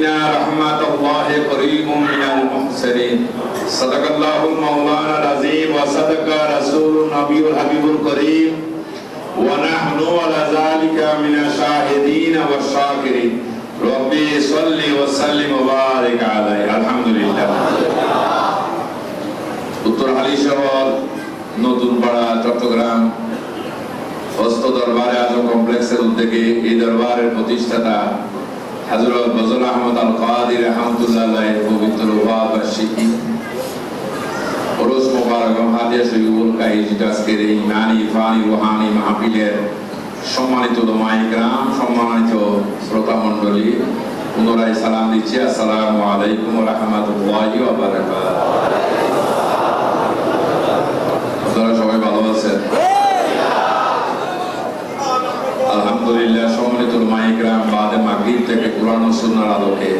ইন্না রাহমাতাল্লাহি করিবুম মিনাল মুহসিনিন সাদাকাল্লাহুল মাওলানাল আযীম ওয়া সাদাকা রাসূলুন নবিয়ুল হাবিবুল করিম ওয়া নাহনু আলা যালিকা মিনাশ শাহিদিন ওয়াশ শাকিরিন রব্বি সাল্লি ওয়া সাল্লিম ওয়া বারিক আলাইহি আলহামদুলিল্লাহ। উত্তর হালিশহর নতুন পাড়া চট্টগ্রাম হস্ত দরবারে আজম কমপ্লেক্সের উদ্যোগে এই দরবারের প্রতিষ্ঠাতা হযরত ফজল আহমদ আল কাদির রাহমাতুল্লাহ আলাইহি পবিত্র ওয়াফাত বার্ষিকী ওরস মোবারক হাদিয়া শরীফুল কাইজিত আজকের এই ইমানি ইরফানি রুহানি মাহফিলের সম্মানিত উলামায়ে কেরাম, সম্মানিত শ্রোতা মণ্ডলী, পুনরায় সালাম দিচ্ছি। আসসালামু আলাইকুম ওয়া রাহমাতুল্লাহি ওয়া বারাকাতুহু। আপনারা সবাই ভালো আছেন? আলহামদুলিল্লাহ। সম্মানিত উলামায়ে কেরাম, বাদে মাগরিব থেকে কুরআন ও সুন্নাহর আলোকে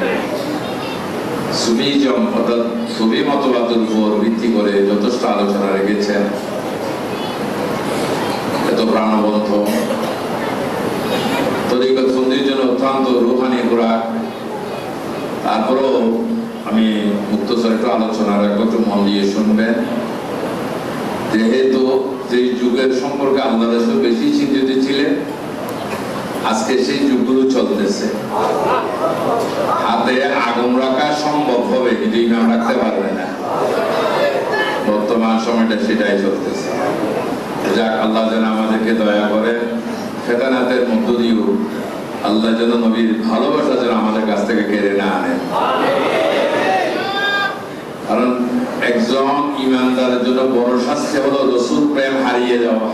সুফিজম অর্থাৎ সুফি মতবাদের উপর ভিত্তি করে যথেষ্ট আলোচনা রেখেছেন। এত প্রাণবন্ত তরিকত বন্দির জন্য অত্যন্ত রুহানি খোরাক। তারপরেও আমি মুক্তসর একটু আলোচনা রাখবো, একটু মন দিয়ে শুনবেন। যেহেতু যে যুগের সম্পর্কে আল্লাহ রাসূল বেশি চিন্তিত ছিলেন, আজকে সেই যুগগুলো চলতেছে। হাতে আগুন রাখা সম্ভব হবে কিন্তু ইমাম রাখতে পারবে না। বর্তমান সময়টা সেটাই চলতেছে। যাক, আল্লাহ যেন আমাদেরকে দয়া করে ফেতনাতের মধ্য দিয়েও আল্লাহ যেন নবীর ভালোবাসা যেন আমাদের কাছ থেকে কেড়ে না আনে। কারণ একজন ইমানদারের জন্য বড় শাস্তি হলো রাসূল প্রেম হারিয়ে যাওয়া।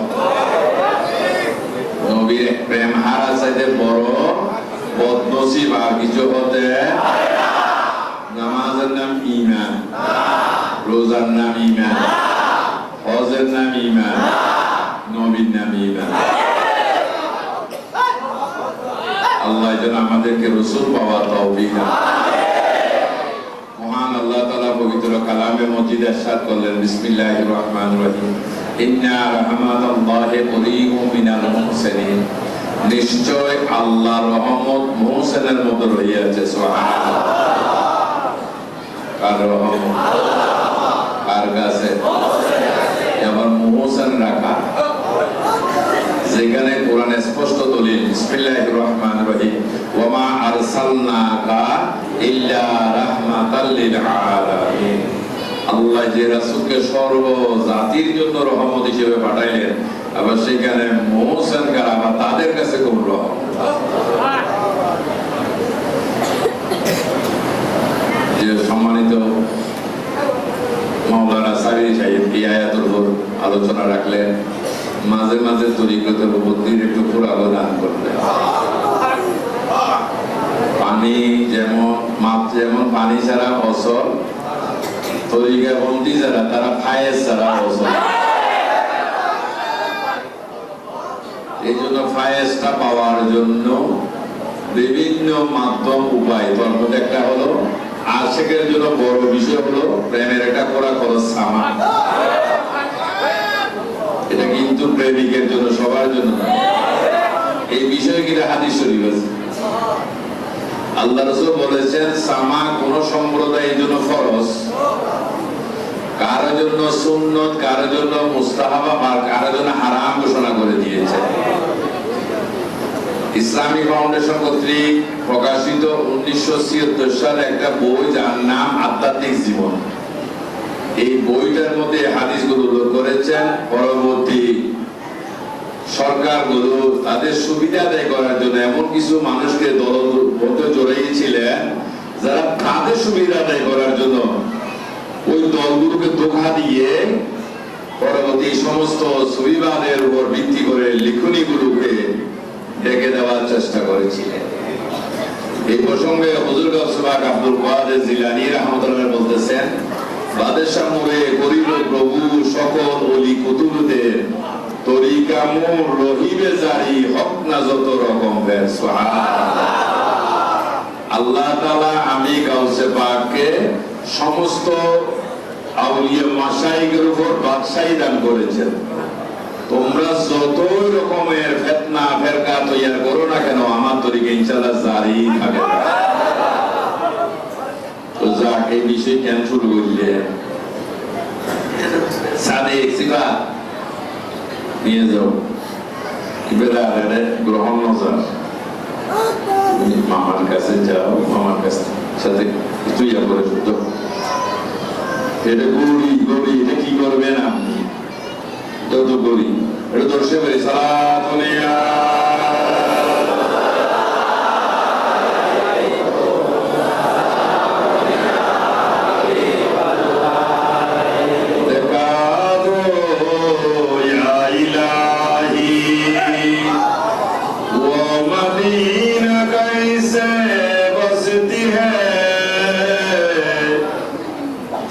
নবীর প্রেম হারা চাইতে বড় বদনসিব আর কিছু হতে। নামাজের নাম ঈমান, রোজার নাম ঈমান, হজের নাম ঈমান, নবীর নাম ঈমান। আল্লাহ যেন আমাদেরকে রাসূল পাওয়ার তৌফিক দান। মহান আল্লাহ তাআলা পবিত্র কালামে মজিদ ইরশাদ করলেন, বিসমিল্লাহির রহমানির রহিম, ইন্না রাহমাতাল্লাহি করিবুম মিনাল মুহসিনিন। নিশ্চয় আল্লাহর রহমত মুহসিনের মধ্যে রহিয়াছে। সুবহানাল্লাহ। কার রহমত? কার কাছে? এবার মুহসিন রাখা, যেখানে কোরআনে স্পষ্ট দলিল, বিসমিল্লাহির রহমানির রহিম, ওয়া মা আরসালনাকা ইল্লা রাহমাতাল লিল আলামিন। আল্লাহ যে রাসূলকে সর্ব জাতির জন্য রহমত হিসেবে পাঠাইলেন, আবার সেখানে মুহসিন কারা বা তাদের কাছে কোন রহমত? যে সম্মানিত মাওলানা সাইদি সাহেব এই আয়াতের উপর আলোচনা রাখলেন, মাঝে মাঝে তরিকতের উপর দিয়ে একটু পুরালো দান করলেন। পানি যেমন মাপ, যেমন পানি ছাড়া অসল, তরিকা বন্দি যারা তারা ফায়েজ ছাড়া অসল। এই জন্য ফায়েজটা পাওয়ার জন্য বিভিন্ন মাধ্যম উপায়, তার মধ্যে একটা হলো আশিকের জন্য বড় বিষয় হলো প্রেমের একটা করা খরচ সামান। এটা কিন্তু প্রেমিকের জন্য, সবার জন্য না। এই বিষয়ে কিন্তু হাদিস শরীফ আছে। আল্লাহ রাসূল বলেছেন, সামা কোন সম্প্রদায়ের জন্য ফরজ, কারোর জন্য সুন্নত, কারোর জন্য মুস্তাহাব, আর কারোর জন্য হারাম ঘোষণা করে দিয়েছে। ইসলামী ফাউন্ডেশন কর্তৃক প্রকাশিত 1976 সালে একটা বই, যার নাম আধ্যাত্মিক জীবন। এই বইটার মধ্যে হাদিসগুলো উল্লেখ করেছেন। পরবর্তী সরকারগুলো তাদের সুবিধা আদায় করার জন্য এমন কিছু মানুষকে দলবদ্ধ জড়িয়েছিলেন, যারা তাদের সুবিধা আদায় করার জন্য ওই দলগুলোকে ধোঁকা দিয়ে পরবর্তী সমস্ত সুবিধাদের উপর ভিত্তি করে লিখনীগুলোকে ঢেকে দেওয়ার চেষ্টা করেছিলেন। এই প্রসঙ্গে হুজুর গাউসুল আব্দুল কাদের জিলানী রাহমাতুল্লাহ বলতেছেন, বাদশাহ মোরে করিল প্রভু সকল ওলি কুতুবদের তরিকা মোর রহিবে জারি, হক না যত রকম বের। সুবহানাল্লাহ। আল্লাহ তাআলা আমি গাউসে পাককে সমস্ত আউলিয়া মাশায়েখের উপর বাদশাহী দান করেছেন। তোমরা যত রকমের ফিতনা ফেরকা তৈরি করো না কেন, আমার তরিকা ইনশাআল্লাহ জারি থাকবে। এই বিষয় কেন শুরু করলে সাদে সিবা নিয়ে যাও এবারে গ্রহণ নজর মামার কাছে যাও, মামার কাছে সাথে তুই করে শুধু এটা গড়ি গড়ি এটা কি করবেন আপনি? এটা তো গড়ি, এটা দর্শে পারি সালাতুলিয়া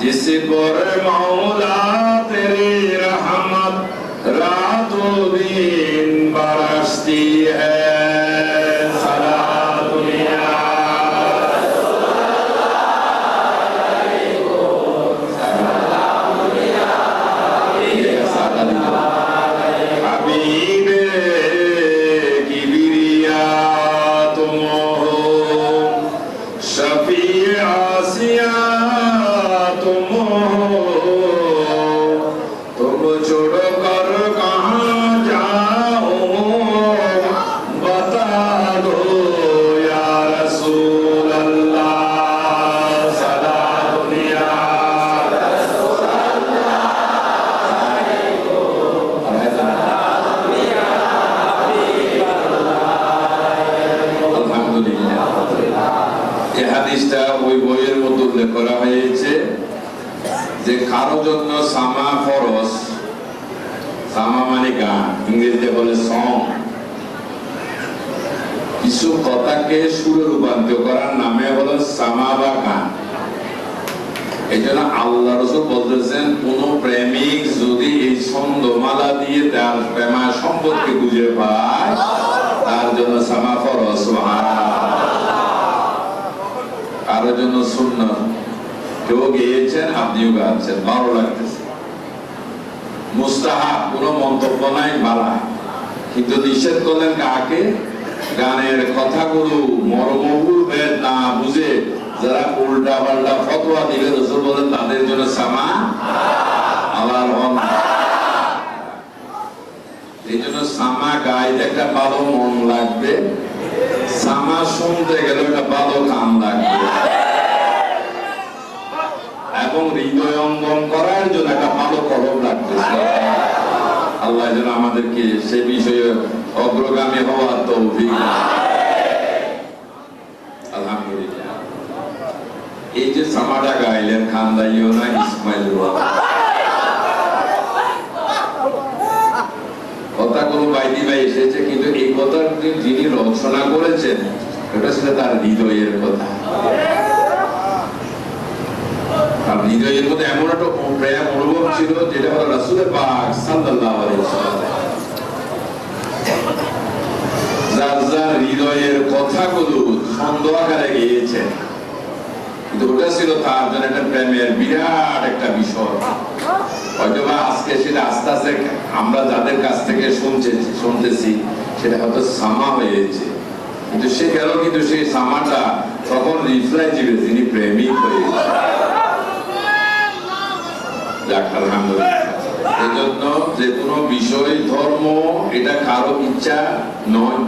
जिस पर मौला तेरी रहमत रातों दिन बरसती है सलातुलिया हबीबे किबरिया तुम हो शफी आसिया तुम छोड़ कर कहाँ जाऊं बता दो या रसूल अल्लाह सलातुलिया আলহামদুলিল্লাহ। এই হাদিসটা ওই বইয়ের মধ্যে উল্লেখ করা হয়েছে যে কারো জন্য সামা ফরজ, সামা মানে গান, ইংরেজিতে বলে সং। কিছু কথাকে সুরে রূপান্তর করার নামে হলো সামা বা গান। এই জন্য আল্লাহ রাসূল বলতেছেন কোন প্রেমিক যদি এই ছন্দমালা দিয়ে তার প্রেমা সম্পর্কে খুঁজে পায় তার জন্য সামা ফরজ। কারো জন্য সুন্নাত, কেউ গেয়েছেন আপনিও গাচ্ছেন, ভালো লাগতেছে, মুস্তাহাব, কোনো মন্তব্য নাই, বালা। কিন্তু নিষেধ করলেন কাকে? গানের কথাগুলো মর্মভুল ভেদ না বুঝে যারা উল্টা পাল্টা ফতোয়া দিবে রাসূল বলেন তাদের জন্য সামা আল্লাহর হন। এই জন্য সামা গাইতে একটা ভালো মন লাগবে, সামা শুনতে গেলে একটা ভালো কান লাগবে, এবং হৃদয় অঙ্গন করার জন্য একটা ভালো কলম লাগতেছে। আল্লাহ যেন আমাদেরকে সে বিষয়ে অগ্রগামী হওয়ার তৌফিক দান। আলহামদুলিল্লাহ। এই যে সামাটা গাইলেন খান্দাইও না ইসমাইল কথা কোনো বাইদি ভাই এসেছে, কিন্তু এই কথা যিনি রচনা করেছেন এটা ছিল তার হৃদয়ের কথা। আর হৃদয়ের মধ্যে এমন একটা প্রেম অনুভব ছিল যেটা হলো রাসূল পাক সাল্লাল্লাহু আলাইহি ওয়াসাল্লাম যার যার হৃদয়ের কথাগুলো ছন্দ আকারে গেয়েছেন, কিন্তু ওটা ছিল তার জন্য একটা প্রেমের বিরাট একটা বিষয়। হয়তো বা আজকে সেটা আস্তে আস্তে আমরা যাদের কাছ থেকে শুনতেছি সেটা হয়তো সামা হয়েছে, কিন্তু সে গেল, কিন্তু সেই সামাটা তখন রিফ্লাই দিবে যিনি প্রেমিক হয়েছে। এই জন্য যে কোনো বিষয় ধর্ম এটা কারো ইচ্ছা নয়,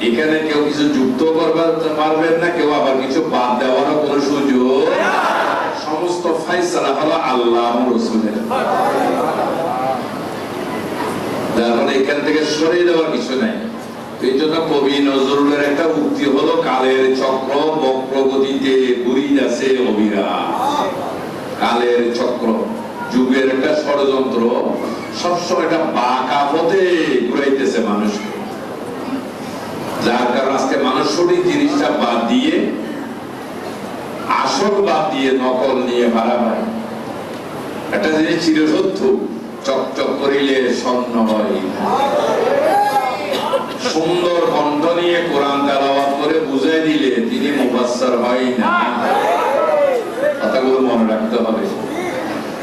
এখানে কেউ কিছু যুক্ত করতে পারবেন না, কেউ আবার কিছু বাদ দেওয়ারও কোনো সুযোগ। সমস্ত ফায়সালা হলো আল্লাহ রাসূলের, যার ফলে এখান থেকে সরিয়ে দেওয়ার কিছু নাই। এই জন্য কবি নজরুলের একটা উক্তি হলো কালের চক্র বক্রগতিতে ঘুরিতেছে অবিরাম। কালের চক্র, যুগের একটা ষড়যন্ত্র সবসময় একটা বাঁকা পথে ঘুরাইতেছে মানুষকে, যার কারণে আজকে মানুষ সঠিক জিনিসটা বাদ দিয়ে আসল বাদ দিয়ে নকল নিয়ে মারামারি। একটা জিনিস চিরসত্য, চকচক করিলে স্বর্ণ হয়। সুন্দর কণ্ঠ নিয়ে কোরআন তেলাওয়াত করে বুঝাই দিলে তিনি মুফাসসির হয় না। কথাগুলো মনে রাখতে হবে।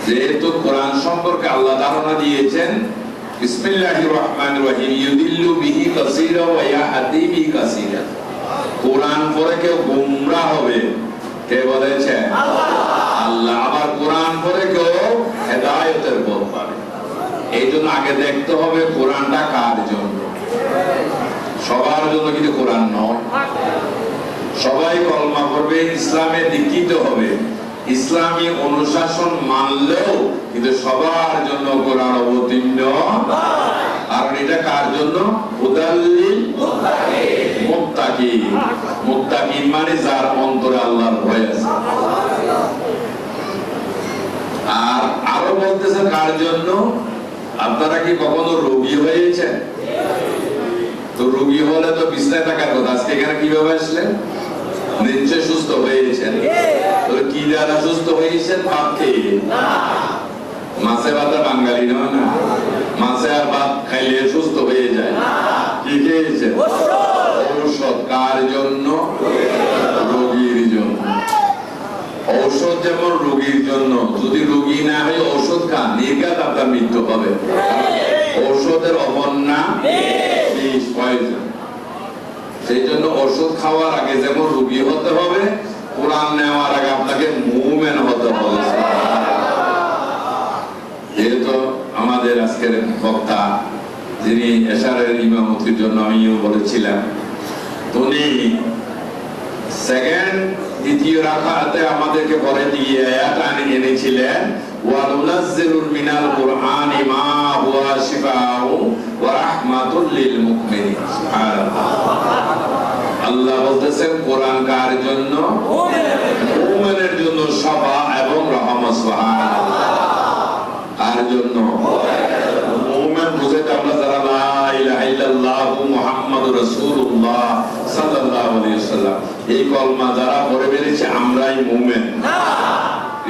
যেহেতু কোরআন সম্পর্কে আল্লাহ ধারণা দিয়েছেন বিসমিল্লাহির রহমানির রহিম ইউদিল্লু বিহি কাসীরা ওয়া ইয়াহদি বিহি কাসীরা। কোরআন পড়ে কেউ গোমরাহ হবে কে বলেছে? আল্লাহ। আবার কোরআন পড়ে কেউ হেদায়েতের পথ পাবে। এই জন্য আগে দেখতে হবে কোরআনটা কার জন্য। সবার জন্য কিন্তু কোরআন নয়। সবাই কলমা পড়বে, ইসলামে দীক্ষিত হবে, ইসলামী অনুশাসন মানলেও কিন্তু সবার জন্য কোরআন অবতীর্ণ। আর এটা কার জন্য? হুদাল্লিল মুত্তাকিন। মুত্তাকিন মানে যার অন্তরে আল্লাহর ভয় আছে। আর আরো বলতেছে কার জন্য? আপনারা কি কখনো রোগী হয়েছেন? তো রোগী হলে তো বিছানায় থাকার কথা, আজকে এখানে কিভাবে আসলেন? নিশ্চয় সুস্থ হয়েছেন। তো কি দ্বারা সুস্থ হয়েছেন? ভাত খেয়ে। মাছে ভাতে বাঙালি নয় না, মাছে আর ভাত খাইলে সুস্থ হয়ে যায়। কি খেয়েছেন? ঔষধ। কার জন্য? রোগীর জন্য। ঔষধ যেমন রোগীর জন্য, যদি রোগী না হয় ঔষধ খান, নির্ঘাত আপনার মৃত্যু হবে। ঔষধের অবন্যা বিষ, পয়জন। সেই জন্য ওষুধ খাওয়ার আগে যেমন রোগী হতে হবে, কোরআন নেওয়ার আগে আপনাকে মুমিন হতে হবে। যেহেতু আমাদের আজকের বক্তা, যিনি এশারের ইমামতির জন্য আমিও বলেছিলাম, উনি দ্বিতীয় রাকাতে আমাদেরকে পরে দিয়ে আয়াত এনেছিলেন, ওয়া নুনাজ্জিলু মিনাল কুরআনি মা হুয়া শিফাউ ওয়া রাহমাতুল লিল মুমিনিন। সুবহানাল্লাহ। আল্লাহ বলতেছেন কোরআন কার জন্য? মুমিনের জন্য শিফা এবং রহমত। সুবহানাল্লাহ। কার জন্য? মুমিন বুঝাতে আমরা যারা লা ইলাহা ইল্লাল্লাহু মুহাম্মাদুর রাসূলুল্লাহ সাল্লাল্লাহু আলাইহি ওয়াসাল্লাম এই কলমা যারা পড়ে বেরিয়েছে আমরাই মুমিন।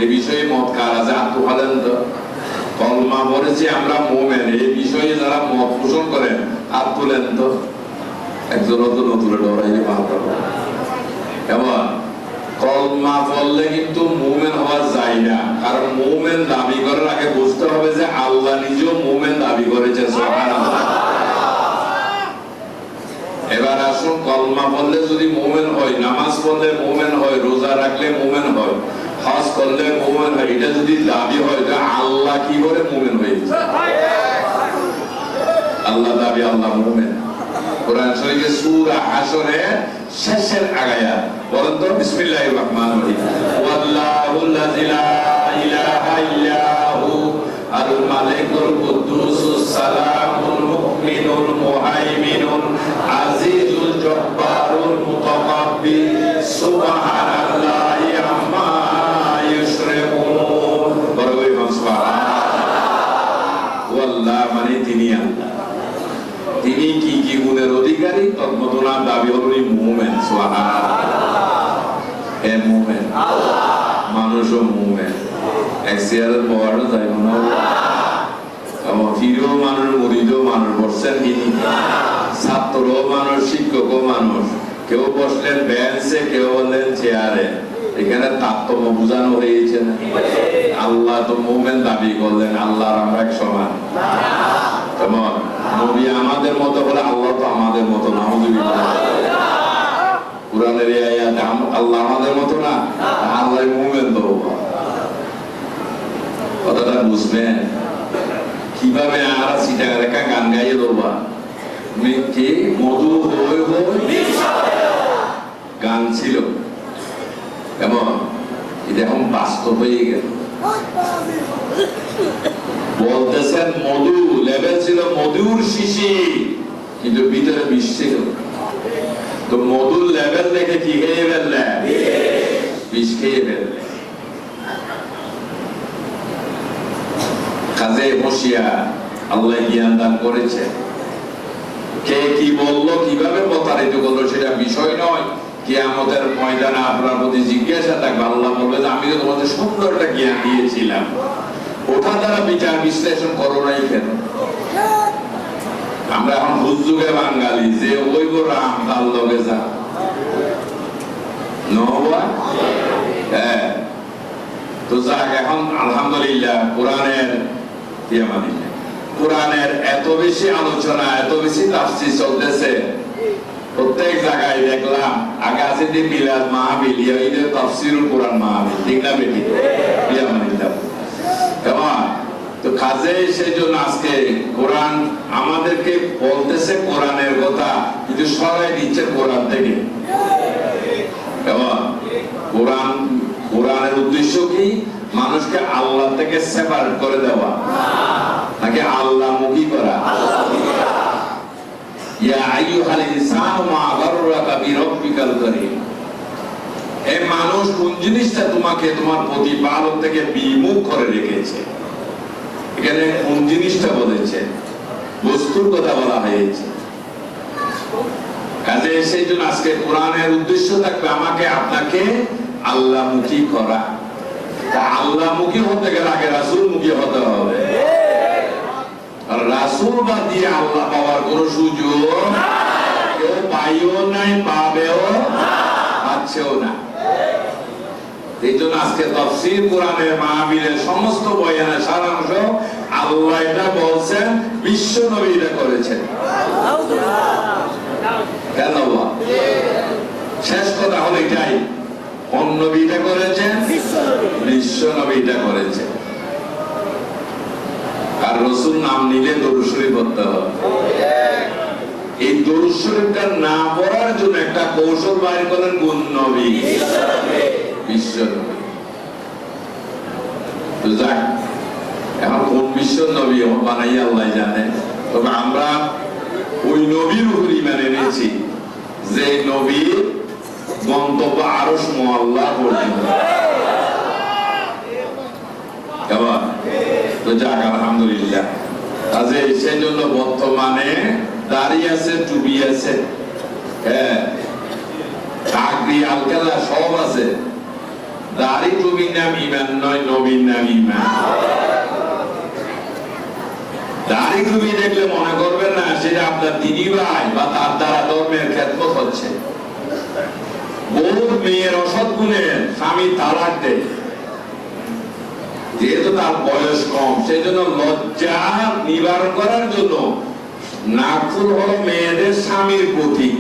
এই বিষয়ে মত কার আছে? আত্মহালেন তো। কলমা পড়েছি আমরা মুমিন, এই বিষয়ে যারা মত পোষণ করেন হাত তুলেন তো। একজন তুলে ডরাইলে ভালো। কেমন? কলমা পড়লে কিন্তু মুমিন হওয়া যায় না, কারণ মুমিন দাবি করার আগে বুঝতে হবে যে আল্লাহ নিজেও মুমিন দাবি করেছেন। সুবহানাল্লাহ। এবার আসুন, কলমা পড়লে যদি মুমিন হয়, নামাজ পড়লে মুমিন হয়, রোজা রাখলে মুমিন হয়, হজ করলে মুমিন হয়, এটা যদি দাবি হয় যে আল্লাহ কি করে মুমিন হয়েছে? আল্লাহ দাবি আল্লাহ মুমিন। কোরআন শরীফে সূরা হাশরের শেষের আয়াত বলেন তো, বিসমিল্লাহির রহমানির রহিম। ওয়াল্লাহুল্লাযী লা ইলাহা ইল্লাহু আল মালিকুল কুদ্দুসুস সালামুল মুমিনুল মুহাইমিনুল আজিজুল জব্বারুল মুতাকাব্বির সুবহানাল্লাহি আম্মা ইউশরিকুন। বড়ই সুবহানাল্লাহ। ওয়াল্লাহ মানে তিনি আল্লাহ। তিনি কি কি গুণের অধিকারী? তন্মতনার দাবি হল মুমিন। সুবহানাল্লাহ। হে মুমিন, মানুষও মুমিন। এক চেয়ারের বড় যাইব না, ফিরেও মানুষ, মরিদও মানুষ, বসছেন তিনি, ছাত্রও মানুষ, শিক্ষকও মানুষ। কেউ বসলেন বেঞ্চে, কেউ বললেন চেয়ারে। এখানে তারতম্য বোঝানো হয়েছে না? আল্লাহ তো মুমিন দাবি করলেন, আল্লাহ আমরা এক সমান। কেমন? নবী আমাদের মতো বলে, আল্লাহ তো আমাদের মতো না। কুরআনের এই আয়াতে আল্লাহ আমাদের মতো না, আল্লাহ মুমিন তো। কথাটা বুঝবেন কিভাবে? আমরা সিটাগার একটা গান গাইয়ে দেবা, মেঘে মধু হয়ে গান ছিল। কেমন? এটা এখন বাস্তব হয়ে গেল। বলতেছেন মধু লেভেল ছিল মধুর শিশি, কিন্তু ভিতরে বিষ ছিল। তো মধুর লেভেল দেখে কি খেয়ে ফেললে? বিষ খেয়ে ফেললে। কাজে বসিয়া আল্লাহ জ্ঞান দান করেছে। কে কি বললো, কিভাবে প্রতারিত করলো সেটা বিষয় নয়। কিয়ামতের ময়দানে আপনার প্রতি জিজ্ঞাসা থাকবে। আল্লাহ বলবে যে আমি তো তোমাদের সুন্দর একটা জ্ঞান দিয়েছিলাম, ওটা দ্বারা বিচার বিশ্লেষণ করো নাই কেন? আমরা এখন হুজুগে বাঙালি, যে ওই রাম তার লগে যা নবা। হ্যাঁ, তো যাক, এখন আলহামদুলিল্লাহ কোরআনের এত বেশি আলোচনা, এত বেশি তাফসীর চলতেছে। প্রত্যেক জায়গায় দেখলাম, আগে আছে যে মিলাদ মাহফিল এটা তাফসীরুল কোরআন মাহফিল, ঠিক না বেটি? কেমন? তো কাজে সেই জন্য আজকে কোরআন আমাদেরকে বলতেছে কোরআনের কথা, কিন্তু সরাই দিচ্ছে কোরআন থেকে। কেমন? কোরআনের উদ্দেশ্য কি? মানুষকে আল্লাহ থেকে সেপারেট করে দেওয়া, নাকি আল্লাহমুখী করা? ইয়া আইয়ুহাল ইনসানু মা গাররাকা বিরাব্বিকাল কারীম। এই মানুষ কোন জিনিসটা তোমাকে তোমার প্রতিপালক থেকে বিমুখ করে রেখেছে? এখানে কোন জিনিসটা বলেছে? বস্তুর কথা বলা হয়েছে। কাজে সেই জন্য আজকে কোরআনের উদ্দেশ্য থাকবে আমাকে আপনাকে আল্লাহমুখী করা। আল্লাহমুখী হতে গেলে আগে রাসূলমুখী হতে হবে। আর রাসূল বাদ দিয়ে আল্লাহ পাওয়ার কোন সুযোগ কেউ পাইও নাই, পাবেও পাচ্ছেও না। এই জন্য আজকে তাফসীর কোরআনের মাহফিলের সমস্ত বয়ানের সারাংশ আল্লাহ এটা বলছেন, বিশ্ব নবী এটা করেছেন। কেন? শেষ কথা হলো এটাই, কোন নবী এটা করেছেন? বিশ্ব নবী এটা করেছেন। আর রাসূল নাম নিলে দরুদ শরীফ পড়তে হবে। এই দরুদ শরীফটা না পড়ার জন্য একটা কৌশল বাইর করেন কোন নবী? বিশ্ব নবী। তো যাক, এখন কোন বিশ্ব নবী বানাইয়া আল্লাহ জানে। তবে আমরা ওই নবীর উপর ঈমান এনেছি যে নবীর গন্তব্য আরশ মুআল্লা পর্যন্ত। কেমন? তো যাক, আলহামদুলিল্লাহ। কাজে সেই জন্য বর্তমানে দাড়ি আছে, টুপি আছে, হ্যাঁ, চাকরি আলকালা সব আছে। দাড়ি টুপির নাম ঈমান নয়, নবীর নাম ঈমান। দাড়ি টুপি দেখলে মনে করবেন না সেটা আপনার দিদি ভাই বা তার দ্বারা ধর্মের খেদমত হচ্ছে। বহুত মেয়ের অসৎ গুণের স্বামী তালাক দেয়, যেহেতু তার বয়স কম, সেই জন্য লজ্জা নিবারণ করার জন্য নাকফুল হলো মেয়েদের স্বামীর প্রতীক।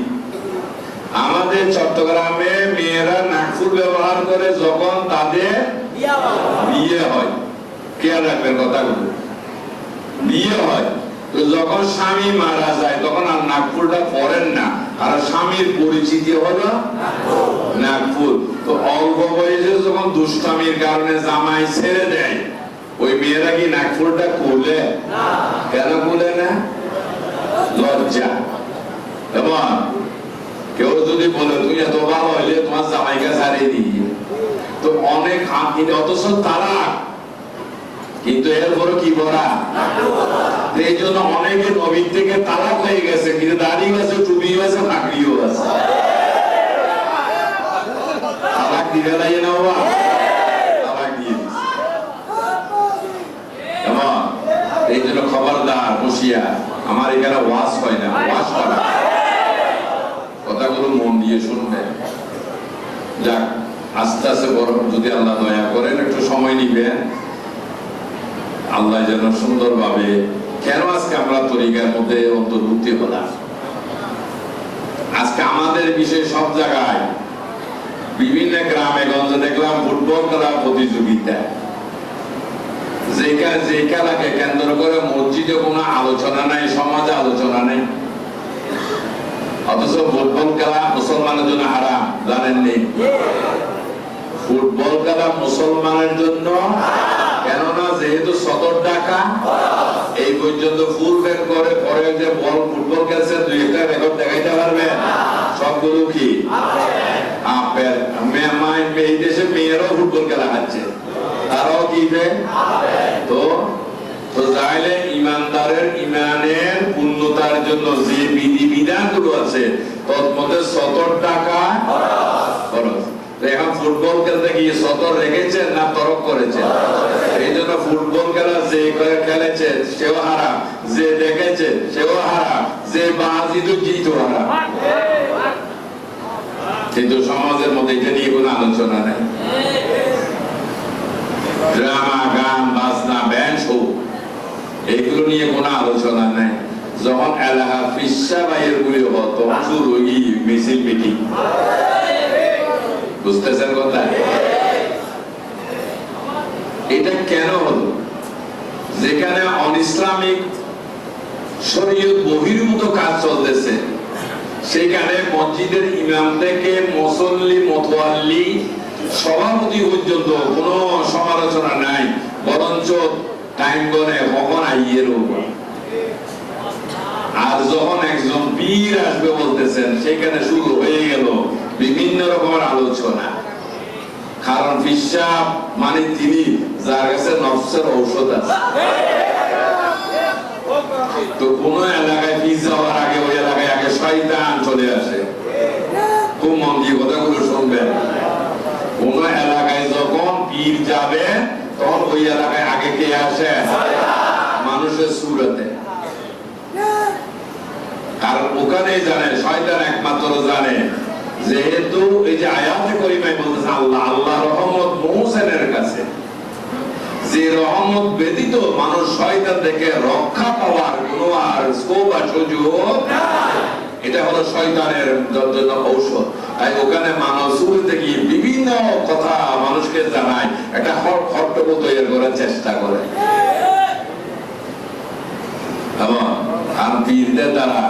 আমাদের চট্টগ্রামে মেয়েরা নাকফুল ব্যবহার করে যখন তাদের বিয়ে হয়। খেয়াল রাখবেন কথাগুলো, বিয়ে হয় তো যখন স্বামী মারা যায় তখন আর নাকফুলটা পরেন না, আর স্বামীর পরিচিতি হলো নাকফুল। তো অল্প বয়সে যখন দুষ্টামির কারণে জামাই ছেড়ে দেয়, ওই মেয়েরা কি নাকফুলটা খুলে? কেন খুলে না? লজ্জা। এবং কেউ যদি বলে তুই এত ভালো হইলে তোমার জামাইকে ছাড়িয়ে দিয়ে, তো অনেক হাত কিনে, অথচ তারা কিন্তু এরপরে কি বলা? এই জন্য অনেকে নবীর থেকে তালাক হয়ে গেছে, কিন্তু দাড়িও আছে, টুপিও আছে, চাকরিও আছে। তালাক দিবে লাগে না বাবা? তালাক দিয়ে দিচ্ছে। এবং এই জন্য খবরদার বসিয়া, আমার এখানে ওয়াজ হয় না, ওয়াজ করা, কথাগুলো মন দিয়ে শুনবেন। যাক, আস্তে আস্তে বড়, যদি আল্লাহ দয়া করেন একটু সময় নিবেন, আল্লাহ যেন সুন্দরভাবে। কেন আজকে আমরা তরিকার মধ্যে অন্তর্ভুক্তি হলাম? আজকে আমাদের বিষয় সব জায়গায়, বিভিন্ন গ্রামে গঞ্জে দেখলাম ফুটবল খেলা প্রতিযোগিতা, যে খেলাকে কেন্দ্র করে মসজিদে কোনো আলোচনা নাই, সমাজে আলোচনা নেই। অথচ ফুটবল খেলা মুসলমানের জন্য হারাম, জানেননি? ফুটবল খেলা মুসলমানের জন্য, কেননা যেহেতু সদর ঢাকা এই পর্যন্ত ফুল ব্যান করে, পরে যে বল ফুটবল খেলছে দুই একটা রেকর্ড দেখাইতে পারবে? সবগুলো কি আপেল? এই দেশে মেয়েরাও ফুটবল খেলা খাচ্ছে, তারাও কি? তো চাইলে ইমানদারের ইমানের পূর্ণতার জন্য যে বিধিবিধানগুলো আছে তন্মধ্যে সদর টাকা খরচ। এখন ফুটবল খেলতে গিয়ে সদর রেখেছেন না তরক করেছেন? এই জন্য ফুটবল খেলা যে খেলেছে সেও হারাম, যে দেখেছে সেও হারাম, যে বাজিত জিত হারাম। কিন্তু সমাজের মধ্যে এটা নিয়ে কোনো আলোচনা নেই। ড্রামা, গান, বাজনা, ব্যান্ড, শো, এগুলো নিয়ে কোনো আলোচনা নেই। যখন এলাকা ফিসা বাইয়ের গুলি হতো শুরু মিছিল মিটিং, বুঝতেছেন কথা? এটা কেন হলো? যেখানে অনইসলামিক শরীয়ত বহির্ভূত কাজ চলতেছে, সেখানে মসজিদের ইমাম থেকে মুসল্লি, মুতওয়াল্লি, সভাপতি পর্যন্ত কোনো সমালোচনা নাই, বরঞ্চ টাইম গনে কখন আইয়ের উপর। আর যখন একজন পীর আসবে বলতেছেন, সেখানে শুরু হয়ে গেল বিভিন্ন রকমের আলোচনা। কারণ পিশাব মানে তিনি যার কাছে নফসের ঔষধ আছে। তো কোন এলাকায় পীর যাওয়ার আগে ওই এলাকায় আগে শয়তান চলে আসে। খুব মন দিয়ে কথাগুলো শুনবেন। কোন এলাকায় যখন পীর যাবে, তখন ওই এলাকায় আগে কে আসে? মানুষের সুরতে। কারণ ওখানে জানে, শয়তান একমাত্র জানে, যেহেতু এই যে আয়াতে কারিমায় বলতেছে আল্লাহ, আল্লাহ রহমত মুহসিনের কাছে, যে রহমত ব্যতীত মানুষ শয়তান থেকে রক্ষা পাওয়ার কোনো আর স্কোপ আর সুযোগ, এটা হলো শয়তানের জন্য ঔষধ। তাই ওখানে মানুষ শুরু থেকে বিভিন্ন কথা মানুষকে জানায়, একটা হট্টগোল তৈরি করার চেষ্টা করে। আর পীরদের দ্বারা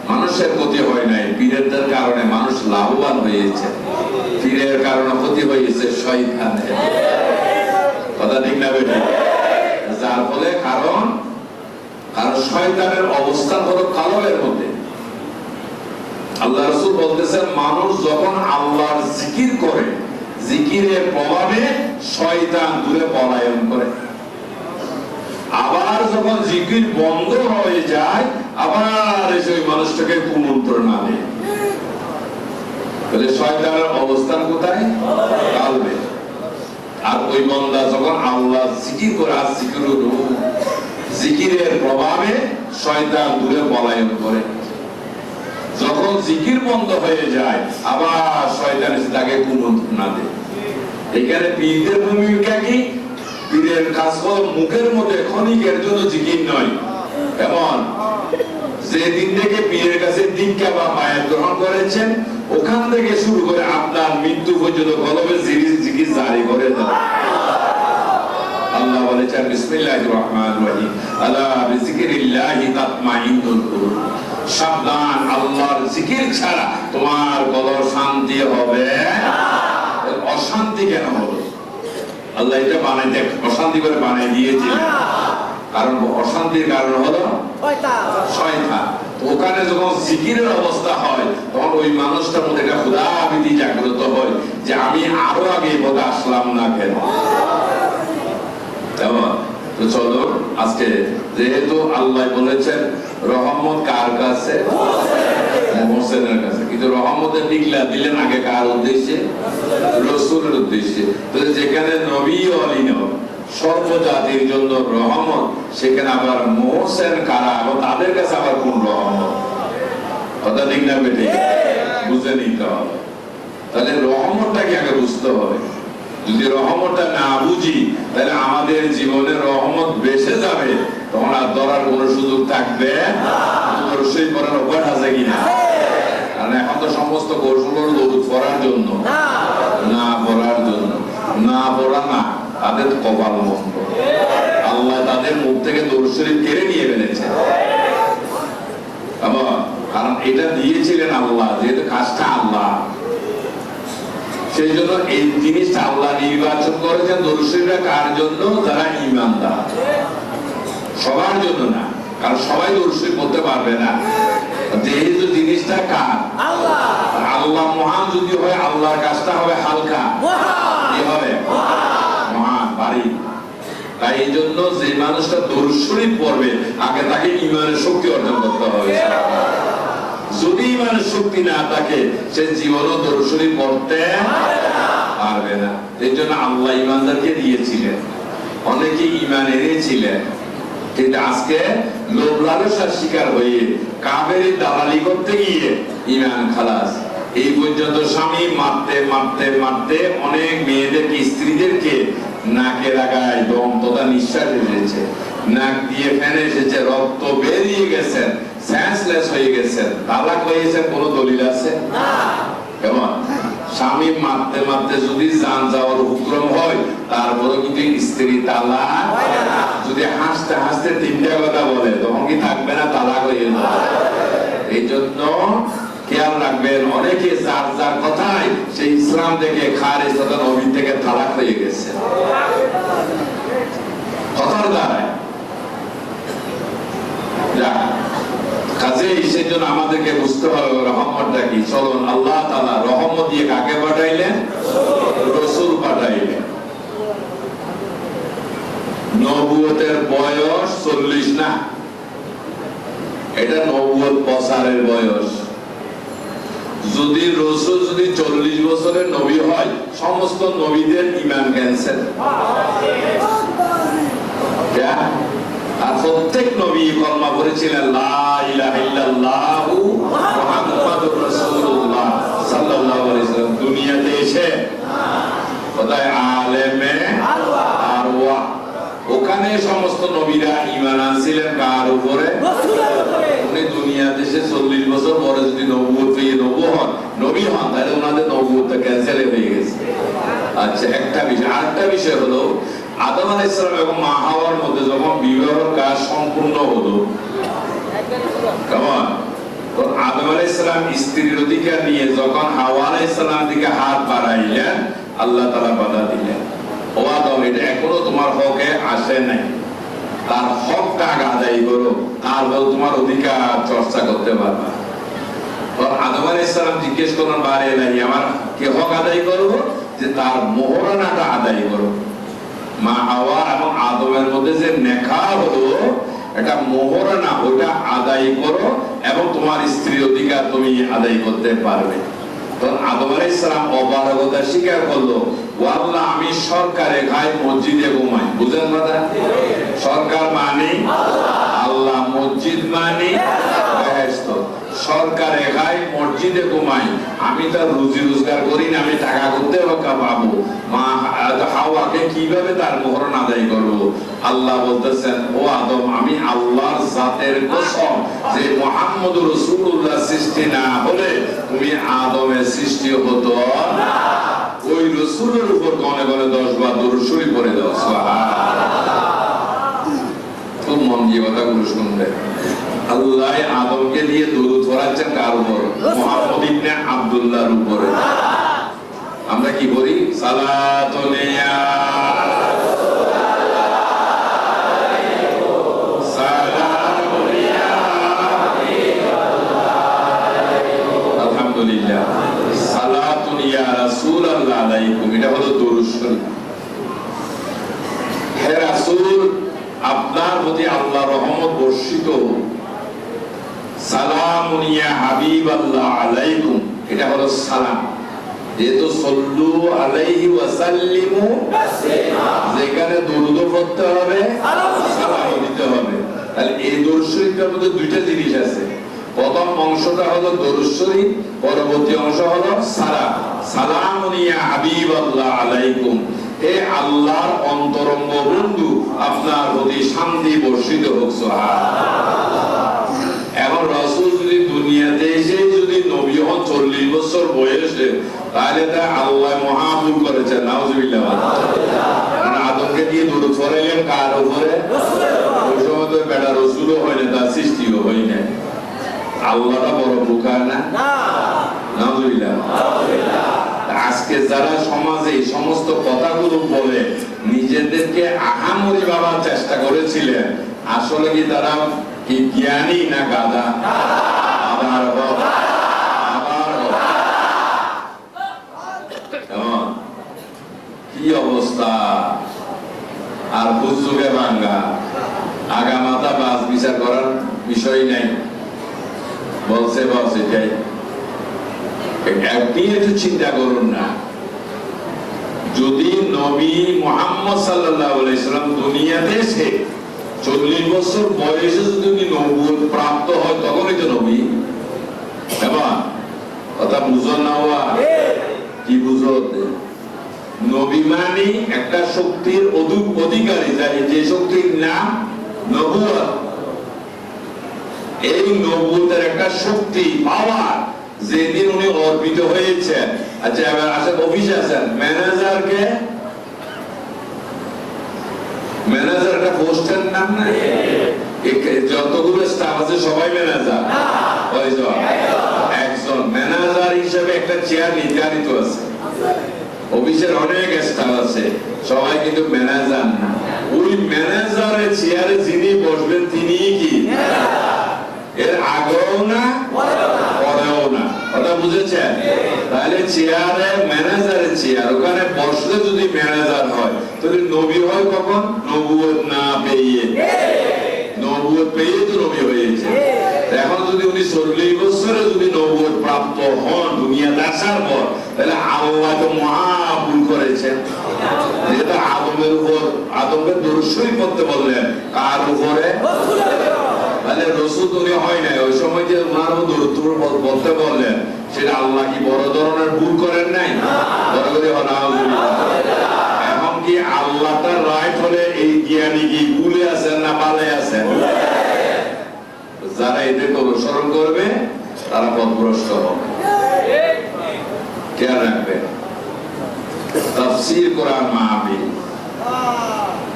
মানুষের ক্ষতি হয় নাই, পীরদের কারণে মানুষ লাভবান হয়েছে। পীরের কারণে ক্ষতি হয়েছে শয়তানের। কথা ঠিক না বেঠিক? যার ফলে কারণ শয়তানের অবস্থান হলো কালবের মধ্যে। আল্লাহ রাসূল বলতেছেন, মানুষ যখন আল্লাহর জিকির করে, জিকিরের প্রভাবে শয়তান দূরে পলায়ন করে। আবার যখন জিকির বন্ধ হয়ে যায়, আবার সেই মানুষটাকে কুমন্ত্রণ আনে। তাহলে শয়তানের অবস্থান কোথায়? কালবে। আর ওই বান্দা যখন আল্লাহ জিকির করে, আর জিকিরের প্রভাবে শয়তান দূরে পলায়ন করে। যখন জিকির বন্ধ হয়ে যায়, আবার শয়তান এসে তাকে কুমন্ত্রণা দেয়। এখানে পীরদের ভূমিকা কি? পীরের কাজ হলো মুখের মধ্যে ক্ষণিকের জন্য জিকির নয়। এমন যেদিন থেকে পীরের কাছে দীক্ষা বা বায়াত গ্রহণ করেছেন, ওখান থেকে শুরু করে আপনার মৃত্যু পর্যন্ত কলবে জিকির জারি করে দেন। আল্লাহ বলেছেন, বিসমিল্লাহির রহমানির রহিম, আলা বিযিকরিল্লাহি তাতমাইন্নুল কুলুব। সাবধান, আল্লাহর জিকির ছাড়া তোমার কলব শান্তি হবে না। অশান্তি কেন হলো? আল্লাহ এটা বানাইতে অশান্তি করে বানাই দিয়েছিলেন। কারণ অশান্তির কারণ হলো শয়তান। ওখানে যখন জিকিরের অবস্থা হয়, তখন ওই মানুষটার মধ্যে একটা ক্ষুধাভীতি জাগ্রত হয় যে আমি আরো আগে বোধ আসলাম না কেন। তো চলো আজকে, যেহেতু আল্লাহ বলেছেন রহমত কার কাছে? মুহসিনের কাছে। কিন্তু রহমতের দিকলা দিলেন আগে কার উদ্দেশ্যে? রাসূলের উদ্দেশ্যে। তো যেখানে নবী ও ওলি সর্বজাতির জন্য রহমত, সেখানে আবার মুহসিন কারা এবং তাদের কাছে আবার কোন রহমত? কথা ঠিক না বেঠিক? বুঝে নিতে হবে। তাহলে রহমতটাকে আগে বুঝতে হবে। যদি রহমতটা না বুঝি, তাহলে আমাদের জীবনে রহমত বেঁচে যাবে, তখন আর ধরার কোন সুযোগ থাকবে না। রসই করার অভ্যাস আছে কিনা? কারণ এখন তো সমস্ত কৌশল দরুদ পড়ার জন্য, না পড়ার জন্য। না পড়া না, তাদের কপাল মন্দ। আল্লাহ তাদের মুখ থেকে দরুদ শরীফ কেড়ে নিয়ে ফেলেছে। কারণ এটা দিয়েছিলেন আল্লাহ, যেহেতু কাজটা আল্লাহ, সেই জন্য এই জিনিসটা আল্লাহ নির্বাচন করেছেন। দরুদ শরীফটা কার জন্য? যারা ঈমানদার, সবার জন্য না। কারণ সবাই দরুদ শরীফ পড়তে পারবে না। যেহেতু জিনিসটা কার? আল্লাহ। আল্লাহ মহান যদি হয়, আল্লাহর কাজটা হবে হালকা, কি হবে? মহান, ভারী। তাই এই জন্য যে মানুষটা দরুদ শরীফ পড়বে, আগে তাকে ঈমানের শক্তি অর্জন করতে হবে। যদি ঈমানের শক্তি না থাকে, সে জীবনও দরুদ শরীফ পড়তে পারবে না। এই জন্য আল্লাহ ঈমানদারকে দিয়েছিলেন, অনেকে ঈমান এনেছিলেন, কিন্তু আজকে লোভ লালসার শিকার হয়ে কাফেরি দালালি করতে গিয়ে ঈমান খালাস। এই পর্যন্ত স্বামী মারতে মারতে মারতে অনেক মেয়েদেরকে, স্ত্রীদেরকে নাকে লাগায় দম তথা নিঃশ্বাস এসেছে, নাক দিয়ে ফেনে এসেছে, রক্ত বেরিয়ে গেছেন, সেন্সলেস হয়ে গেছেন, তালাক হয়েছে। কোন দলিল আছে? কেমন স্বামী মারতে মারতে যদি জান যাওয়ার উপক্রম হয়, তারপরে কিন্তু স্ত্রী তালাক হয় না। যদি হাসতে হাসতে তিনটা কথা বলে, তখন কি থাকবে না? তালাক হয়ে যাবে। এই জন্য খেয়াল রাখবেন, অনেকে যার যার কথায় সেই ইসলাম থেকে খারিজ তথা নবী থেকে তালাক হয়ে গেছে কথার দ্বারায়। কাজেই সেই জন্য আমাদেরকে বুঝতে হবে রহমতটা কি। চলুন, আল্লাহ তাআলা রহমত দিয়ে কাকে পাঠাইলেন? রাসূল পাঠাইলেন। নবুয়তের বয়স 40 না, এটা নবুয়ত প্রচারের বয়স। যদি রাসূল 40 বছরের নবী হয়, সমস্ত নবীদের ঈমান ক্যান্সেল। আর প্রত্যেক নবী কলমা পড়েছিলেন লা ইলাহা ইল্লাল্লাহু মুহাম্মাদুর রাসূলুল্লাহ সাল্লাল্লাহু আলাইহি ওয়াসাল্লাম। দুনিয়াতে এসে কোথায় আলেমে আরওয়াহ, ওখানে সমস্ত নবীরা ঈমান আনছিলেন কার উপরে? রাসূলের উপরে। উনি দুনিয়াতে এসে 40 বছর পরে যদি নবুয়ত পেয়ে নবী হন, তাহলে ওনাদের নবুয়তটা ক্যান্সেল হয়ে গেছে। আচ্ছা, একটা বিষয়। আরেকটা বিষয় হলো, আদম আলাইহিস সালাম এবং মা হাওয়ার মধ্যে যখন বিবাহের কাজ সম্পূর্ণ হলো, কেমন? তো আদম আলাইহিস সালাম স্ত্রীর অধিকার নিয়ে যখন হাওয়া আলাইহিস সালাম দিকে হাত বাড়াইলেন, আল্লাহ তাআলা বাধা দিলেন, ও আদম, এটা এখনো তোমার হকে আসে নাই, তার হকটা আদায় করো, তারপর তোমার অধিকার চর্চা করতে পারবা। আদম আলাইহিস সালাম জিজ্ঞেস করলেন, বারে ইলাহি, আমার কি হক আদায় করব? যে তার মোহরানাটা আদায় করো। মা হাওয়া এবং আদমের মধ্যে যে নেকা হলো, এটা মোহরানা, ওটা আদায় করো এবং তোমার স্ত্রীর অধিকার তুমি আদায় করতে পারবে। তখন আদম আলাইহিস সালাম অপারগতা স্বীকার করলো, ও আল্লাহ, আমি সরকারে খাই, মসজিদে ঘুমাই। বুঝেন কথা? সরকার মানে আল্লাহ, মসজিদ মানে বেহেশত। সরকারে খাই, মসজিদে ঘুমাই, আমি তার রুজি রোজগার করি না, আমি টাকা করতে পাবো। মা হাওয়াকে কিভাবে তার মোহরণ আদায় করবো? আল্লাহ বলতেছেন, ও আদম, আমি আল্লাহর জাতের কসম যে মুহাম্মদুর রাসূলুল্লাহ সৃষ্টি না হলে তুমি আদমের সৃষ্টি হতো না। ওই রাসূলের উপর গনে গনে 10 বার দরুদ শরীফ পড়ে দাও। সুবহানাল্লাহ। খুব মন দিয়ে কথাগুলো শুনবে। আল্লাহ আদমকে দিয়ে দরুদ পড়াচ্ছেন কার উপর? মুহাম্মদ ইবনে আব্দুল্লাহর উপরে। আমরা কি বলি? সালাতুন ইয়া আলহামদুলিল্লাহ, সালাতুন ইয়া রাসূলুল্লাহ আলাইকুম, এটা হলো দরুদ শরীফ। হে রাসূল, আপনার প্রতি আল্লাহর রহমত বর্ষিত হোক। সালামুন ইয়া হাবিবাল্লাহ আলাইকুম, এটা হলো সালাম। যেহেতু সাল্লু আলাইহি ওয়া সাল্লিমু তাসলিমা, যেখানে দরুদ পড়তে হবে, সালাম দিতে হবে। তাহলে এই দরুদ শরীফের মধ্যে দুইটা জিনিস আছে। প্রথম অংশটা হলো দরুদ শরীফ, পরবর্তী অংশ হলো সালাম। সালামুন ইয়া হাবিবাল্লাহ আলাইকুম, হে আল্লাহর অন্তরঙ্গ বন্ধু, আপনার প্রতি শান্তি বর্ষিত হোক। সুবহানাল্লাহ। এখন রাসূল যদি দুনিয়াতে এসে যদি নবী হন 40 বছর বয়সে, তাহলে তা আল্লাহ মহাভুল করেছেন। নাউজুবিল্লাহ। আদমকে দিয়ে দরুদ পড়াইলেন কার উপরে? রাসূলের উপরে। ওই সময় তো বেটা রাসূলও হয় না, তার সৃষ্টিও হয় না। আল্লাহটা বড় বোকা না? নাউজুবিল্লাহ। আজকে যারা সমাজে এই সমস্ত কথাগুলো বলে নিজেদেরকে আহামরি ভাবার চেষ্টা করেছিলেন, আসলে কি তারা কি জ্ঞানী না গাধা? আবার কি অবস্থা! আর বুঝুকে ভাঙ্গা, আগা মাথা বাস বিচার করার বিষয় নাই। বলছে বস, এটাই আপনি একটু চিন্তা করুন না। যদি নবী মুহাম্মদ সাল্লাল্লাহু আলাইহি সাল্লাম দুনিয়াতে এসে 40 বছর বয়সে যদি উনি নবুয়ত প্রাপ্ত হয়, তখনই তো নবী। এবার কথা বুঝো না? কি বুঝো? নবী মানে একটা শক্তির অধিকারী, যে শক্তির নাম নবুয়ত। এই নবুয়তের একটা শক্তি পাওয়ার যেদিন উনি অর্পিত হয়েছেন, আচ্ছা এবার আসেন অফিসে আছেন, ম্যানেজারকে, ম্যানেজার একটা পোস্টের নাম না, যতগুলো স্টাফ আছে সবাই ম্যানেজার, একজন ম্যানেজার হিসেবে একটা চেয়ার নির্ধারিত আছে। অফিসের অনেক স্টাফ আছে, সবাই কিন্তু ম্যানেজার না। ওই ম্যানেজারের চেয়ারে যিনি বসবেন তিনি কি এর আগেও না পরেও না, কথা বুঝেছেন? তাহলে চেয়ারে ম্যানেজারের চেয়ার, ওখানে বসলে যদি ম্যানেজার হয় তাহলে নবী হয় কখন? নবুয়ত না পেয়ে, নবুয়ত পেয়ে তো নবী হয়েছে। এখন যদি উনি 40 বছরে যদি নবুয়ত প্রাপ্ত হন দুনিয়াতে আসার পর, তাহলে আল্লাহ তো মহা ভুল করেছেন। যেটা আদমের উপর, আদমকে দরুদ শরীফ পড়তে বললেন, কার উপরে? তাহলে রসুল উনি হয় নাই, ওই সময় যে ওনার দরুদ বলতে বললেন, সেটা আল্লাহ কি বড় ধরনের ভুল করেন নাই? বড় করে এখন কি আল্লাহ তার রাইট হলে এই জ্ঞানী কি ভুলে আছেন না পালে আছেন? যারা এদেরকে অনুসরণ করবে তারা পথভ্রষ্ট হবে। খেয়াল রাখবে, তাফসীর কোরআন মাহফিল,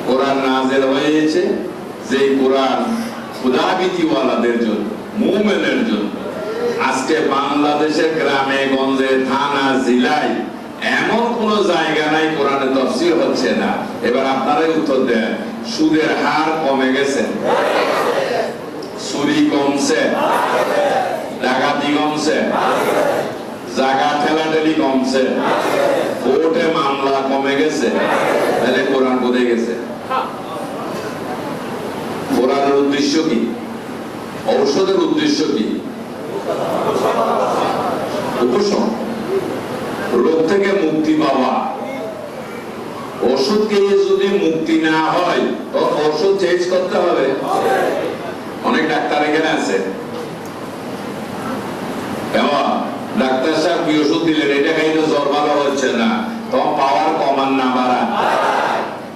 কোরআন নাযিল হয়েছে যে কোরআন খুদাবিদিওয়ালাদের জন্য, মুমিনের জন্য। আজকে বাংলাদেশের গ্রামে গঞ্জে থানা জেলায় এমন কোন জায়গা নাই কোরআনে তাফসীর হচ্ছে না। এবার আপনারাই উত্তর দেন, সুদের হার কমে গেছে, চুরি কমছে, ডাকাতি কমছে, জায়গা ঠেলাঠেলি কমছে, কোর্টে মামলা কমে গেছে, তাহলে কোরআন কোথায় গেছে? কোরআনের উদ্দেশ্য কি? ঔষধের উদ্দেশ্য কি? উপশম, রোগ থেকে মুক্তি পাওয়া। ওষুধ খেয়ে যদি মুক্তি না হয় তো ওষুধ চেঞ্জ করতে হবে। অনেক ডাক্তার এখানে আছে, ডাক্তার সাহেব কি ওষুধ দিলেন, এটা খাইলে জ্বর ভালো হচ্ছে না, তোমার পাওয়ার কমান না বাড়া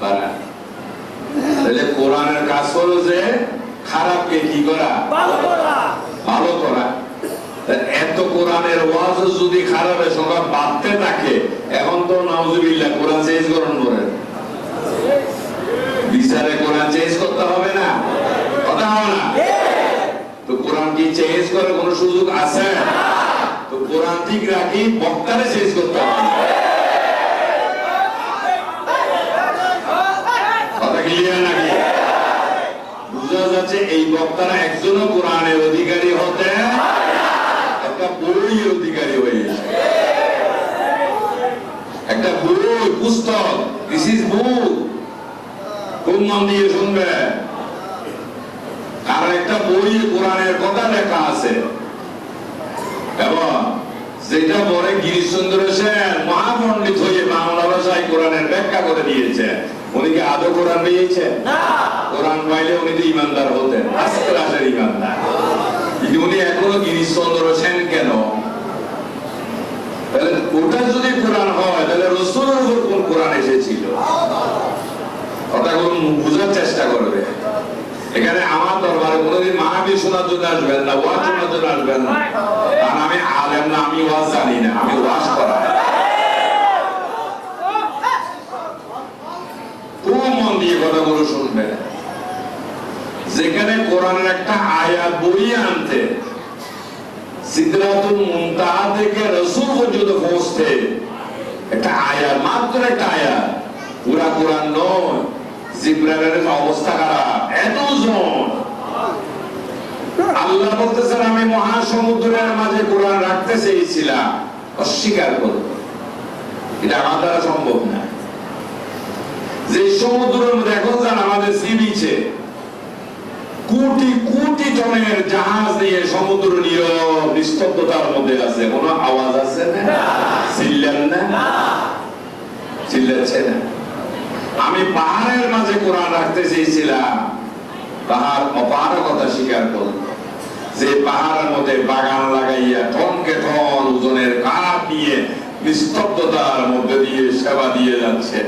বাড়া। তাহলে কোরআনের কাজ হলো যে খারাপকে কি করা, ভালো করা। এত কোরআনের ওয়াজ যদি খারাপের সংখ্যা বাড়তে থাকে, এখন তো নাউজুবিল্লাহ কোরআন চেঞ্জ করুন বলেন, বিচারে কোরআন চেঞ্জ করতে হবে না, কথা হবে না? তো কোরআন কি চেঞ্জ করার কোন সুযোগ আছে? তো কোরআন ঠিক রাখি, বক্তারে চেঞ্জ করতে হবে। কথা ক্লিয়ার নাকি? বুঝা যাচ্ছে এই বক্তারা একজনও কোরআনের অধিকারী হতে, একটা বইয়ের অধিকারী হয়েছে, একটা বই, পুস্তক, দিস ইজ বুক, কোন মন দিয়ে শুনবে? আর একটা বই কোরআনের কথা লেখা আছে, এবং যেটা পরে গিরিশচন্দ্র সেন মহাপণ্ডিত হয়ে বাংলা ভাষায় কোরআনের ব্যাখ্যা করে দিয়েছে। উনি কি আদৌ কোরআন পেয়েছে? কোরআন পাইলে উনি তো ইমানদার হতেন, আজকে রাশের ইমানদার। কিন্তু উনি এখনো গিরিশচন্দ্র সেন কেন? তাহলে ওটা যদি কোরআন হয়, তাহলে রাসূলের উপর কোন কোরআন এসেছিল? কথাগুলো বোঝার চেষ্টা করবে। এখানে আমার দরবারে কোনোদিন মাহফিল শোনার জন্য আসবেন না, ওয়াজ শোনার জন্য আসবেন না, কারণ আমি আলেম না, আমি ওয়াজ জানি না, আমি ওয়াজ করাই। খুব মন দিয়ে কথাগুলো শুনবেন। যেখানে কোরআনের একটা আয়াত বই আনতে সিদরাতুল মুনতাহা থেকে রাসূল পর্যন্ত পৌঁছতে একটা আয়াত, মাত্র একটা আয়াত, পুরা কোরআন নয়। জিবরাইলের অবস্থা খারাপ, এত ওজন। আল্লাহ বলতেছেন আমি মহাসমুদ্রের মাঝে কোরআন রাখতে চেয়েছিলাম, অস্বীকার করব, এটা আমার দ্বারা সম্ভব না। যে সমুদ্রের মধ্যে এখন যান আমাদের সি বিচে কোটি কোটি টনের জাহাজ নিয়ে সমুদ্র নীরব নিস্তব্ধতার মধ্যে আছে, কোনো আওয়াজ আছে না, চিল্লান না, চিল্লাচ্ছে না। আমি পাহাড়ের মাঝে কোরআন রাখতে চেয়েছিলাম, পাহাড় অপারগতা স্বীকার করল, যে পাহাড়ের মধ্যে বাগান লাগাইয়া টনকে টন ওজনের কাঠ নিয়ে নিস্তব্ধতার মধ্যে দিয়ে সেবা দিয়ে যাচ্ছে।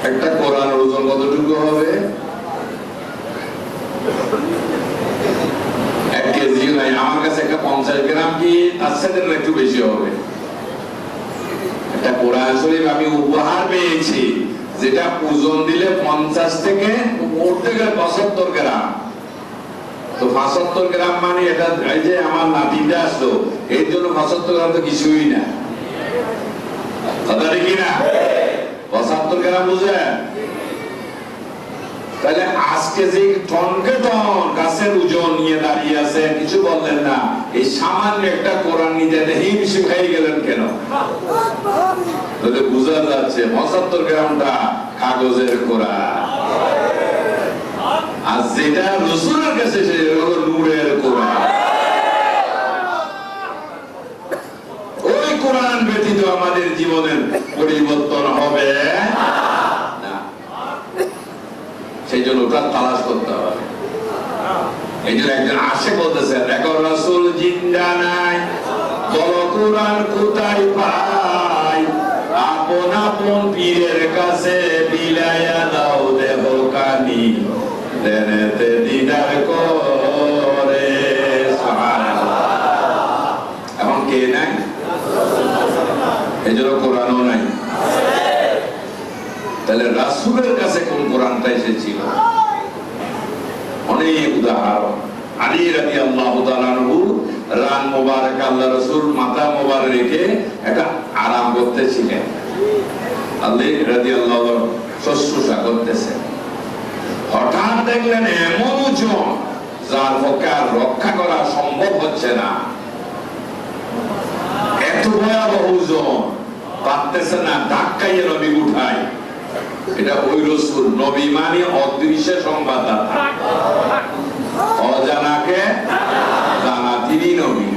একটা কোরআনের ওজন কতটুকু হবে? 1 কেজিও নাই, আমার কাছে একটা 50 গ্রাম কি তার সাথে একটু বেশি হবে। একটা কোরআন শরীফ আমি উপহার পেয়েছি, যেটা ওজন দিলে 50 থেকে উঠতে গেলে 75 গ্রাম। তো 75 গ্রাম মানে এটা, এই যে আমার নাতিটা আসলো এর জন্য 75 গ্রাম তো কিছুই না, কথা ঠিক না? 75 গ্রাম বুঝেন? তাহলে আজকে যে টনকে টন গাছের ওজন নিয়ে দাঁড়িয়ে আছে, কিছু বললেন না, এই সামান্য একটা কোরআন নিতে হিমশিম খেয়ে গেলেন কেন? তাহলে বোঝা যাচ্ছে 75 গ্রামটা কাগজের কোরআন, আর যেটা রাসূলের কাছে সেটা হলো নূরের কোরআন। ওই কোরআন ব্যতীত আমাদের জীবনের পরিবর্তন হবে না, সেই জন্য ওটা তালাশ করতে হবে। এই জন্য একজন আসে বলতেছে, দেখো রাসূল জিন্দা নাই, বলো কোরআন কোথায় পাই, আপন আপন পীরের কাছে বিলায়া দাও দেহ কানি, দেনেতে দিদার করে। এখন কে নাই? এই জন্য কোরআনও নাই। তাহলে রাসূলের কাছে কোন কোরআনটা এসেছিল? অনেক উদাহরণ। আলী রাদিয়াল্লাহু তাআলা আনহু রান মোবারক আল্লাহ রাসূল মাথা মোবারক রেখে একটা আরাম করতেছিলেন। আলী রাদিয়াল্লাহু শুশ্রূষা করতেছেন, হঠাৎ দেখলেন এমন ওজন যার পক্ষে আর রক্ষা করা সম্ভব হচ্ছে না, এত ভয়াবহ ওজন, পারতেছে না, ধাক্কাইয়ে নবী উঠায়। এটা ওই রাসূল, নবী মানে অদৃশ্য সংবাদদাতা, অজানাকে জানা, তিনি নবী।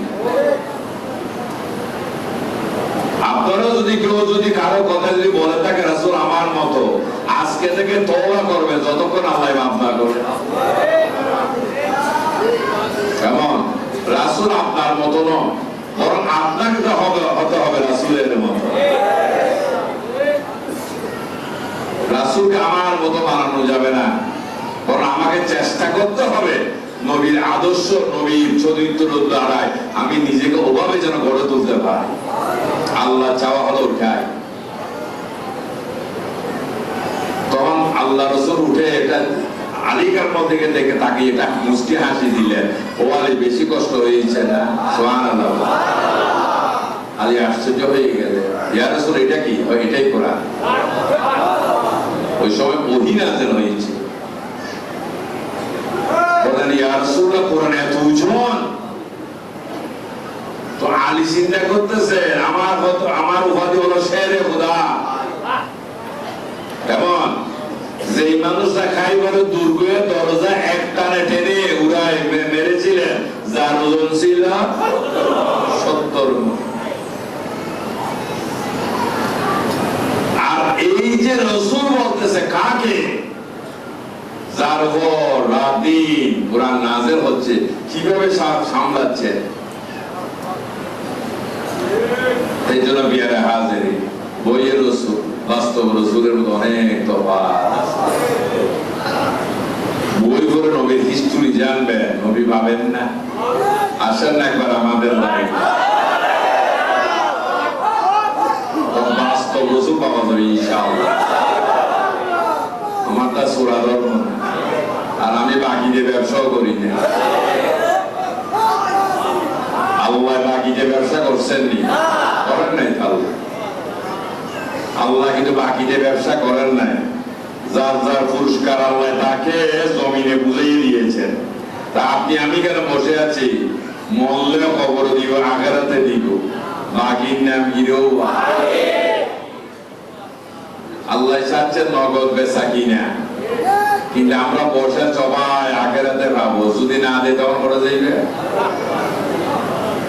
আপনারা যদি কেউ যদি কারো কথা যদি বলে থাকে রাসূল আমার মতো, আজকে থেকে তওবা করবে যতক্ষণ আল্লাহ মাফ না করে। কেমন? রাসূল আপনার মতো নয়, বরং আপনাকে তো হতে হবে রাসূলের মতো। রাসূলকে আমার মতো বানানো যাবে না, বরং আমাকে চেষ্টা করতে হবে নবীর আদর্শ, নবীর চরিত্র দ্বারায় আমি নিজেকে ওভাবে যেন গড়ে তুলতে পারি। আল্লাহ চাওয়া হলো উঠায়। তখন আল্লাহ রাসূল উঠে এটা আলীকার পথ থেকে দেখে তাকে এটা মুস্কি হাসি দিলেন। ও আলী, বেশি কষ্ট হয়েছে না? সুবহানাল্লাহ। আলী আশ্চর্য হয়ে গেলেন, ইয়া রাসূল এটা কি? এটাই কোরআন। ওই সময় ওহী নাযিল হয়েছে। বলেন, ইয়া রাসূলুল্লাহ কোরআন এত ওজন? তো আলী চিন্তা করতেছে, আমার উপাধি হলো শেরে খোদা। কেমন? যেই মানুষটা খাইবারে দুর্গের দরজা এক টানে টেনে উড়ায় মেরেছিলেন, যার ওজন ছিল 70 মণ। আর এই যে রাসূল বলতেছে কাকে? যার উপর রাত দিন কোরআন নাযিল হচ্ছে, কিভাবে সামলাচ্ছে? এই জন্য বিয়ারে হাজিরি, বইয়ের রাসূল বাস্তব রাসূলের মতো অনেক তফাৎ। বই পড়ে নবীর হিস্টরি জানবেন, নবী পাবেন না। আসেন না একবার আমাদের বাড়ি, বাস্তব রাসূল পাওয়া যাবে ইনশাআল্লাহ। আমারটা সূরা ধর্ম, আর আমি বাকি যে ব্যবসাও করি না। আল্লাহ বাকি যে ব্যবসা করছেন নি? করেন নাই। আল্লাহ কিন্তু বাকি যে ব্যবসা করেন নাই। যার যার পুরস্কার আল্লাহ তাকে জমিনে বুঝিয়ে দিয়েছেন। তা আপনি আমি কেন বসে আছি? মরলে কবর দিব, আখিরাতে দিব, বাকির নাম গিরেও। আল্লাহ চাচ্ছেন নগদ বেচা কিনা, কিন্তু আমরা বসে সবাই আখিরাতে পাবো। যদি না দেয় তখন করা যাইবে।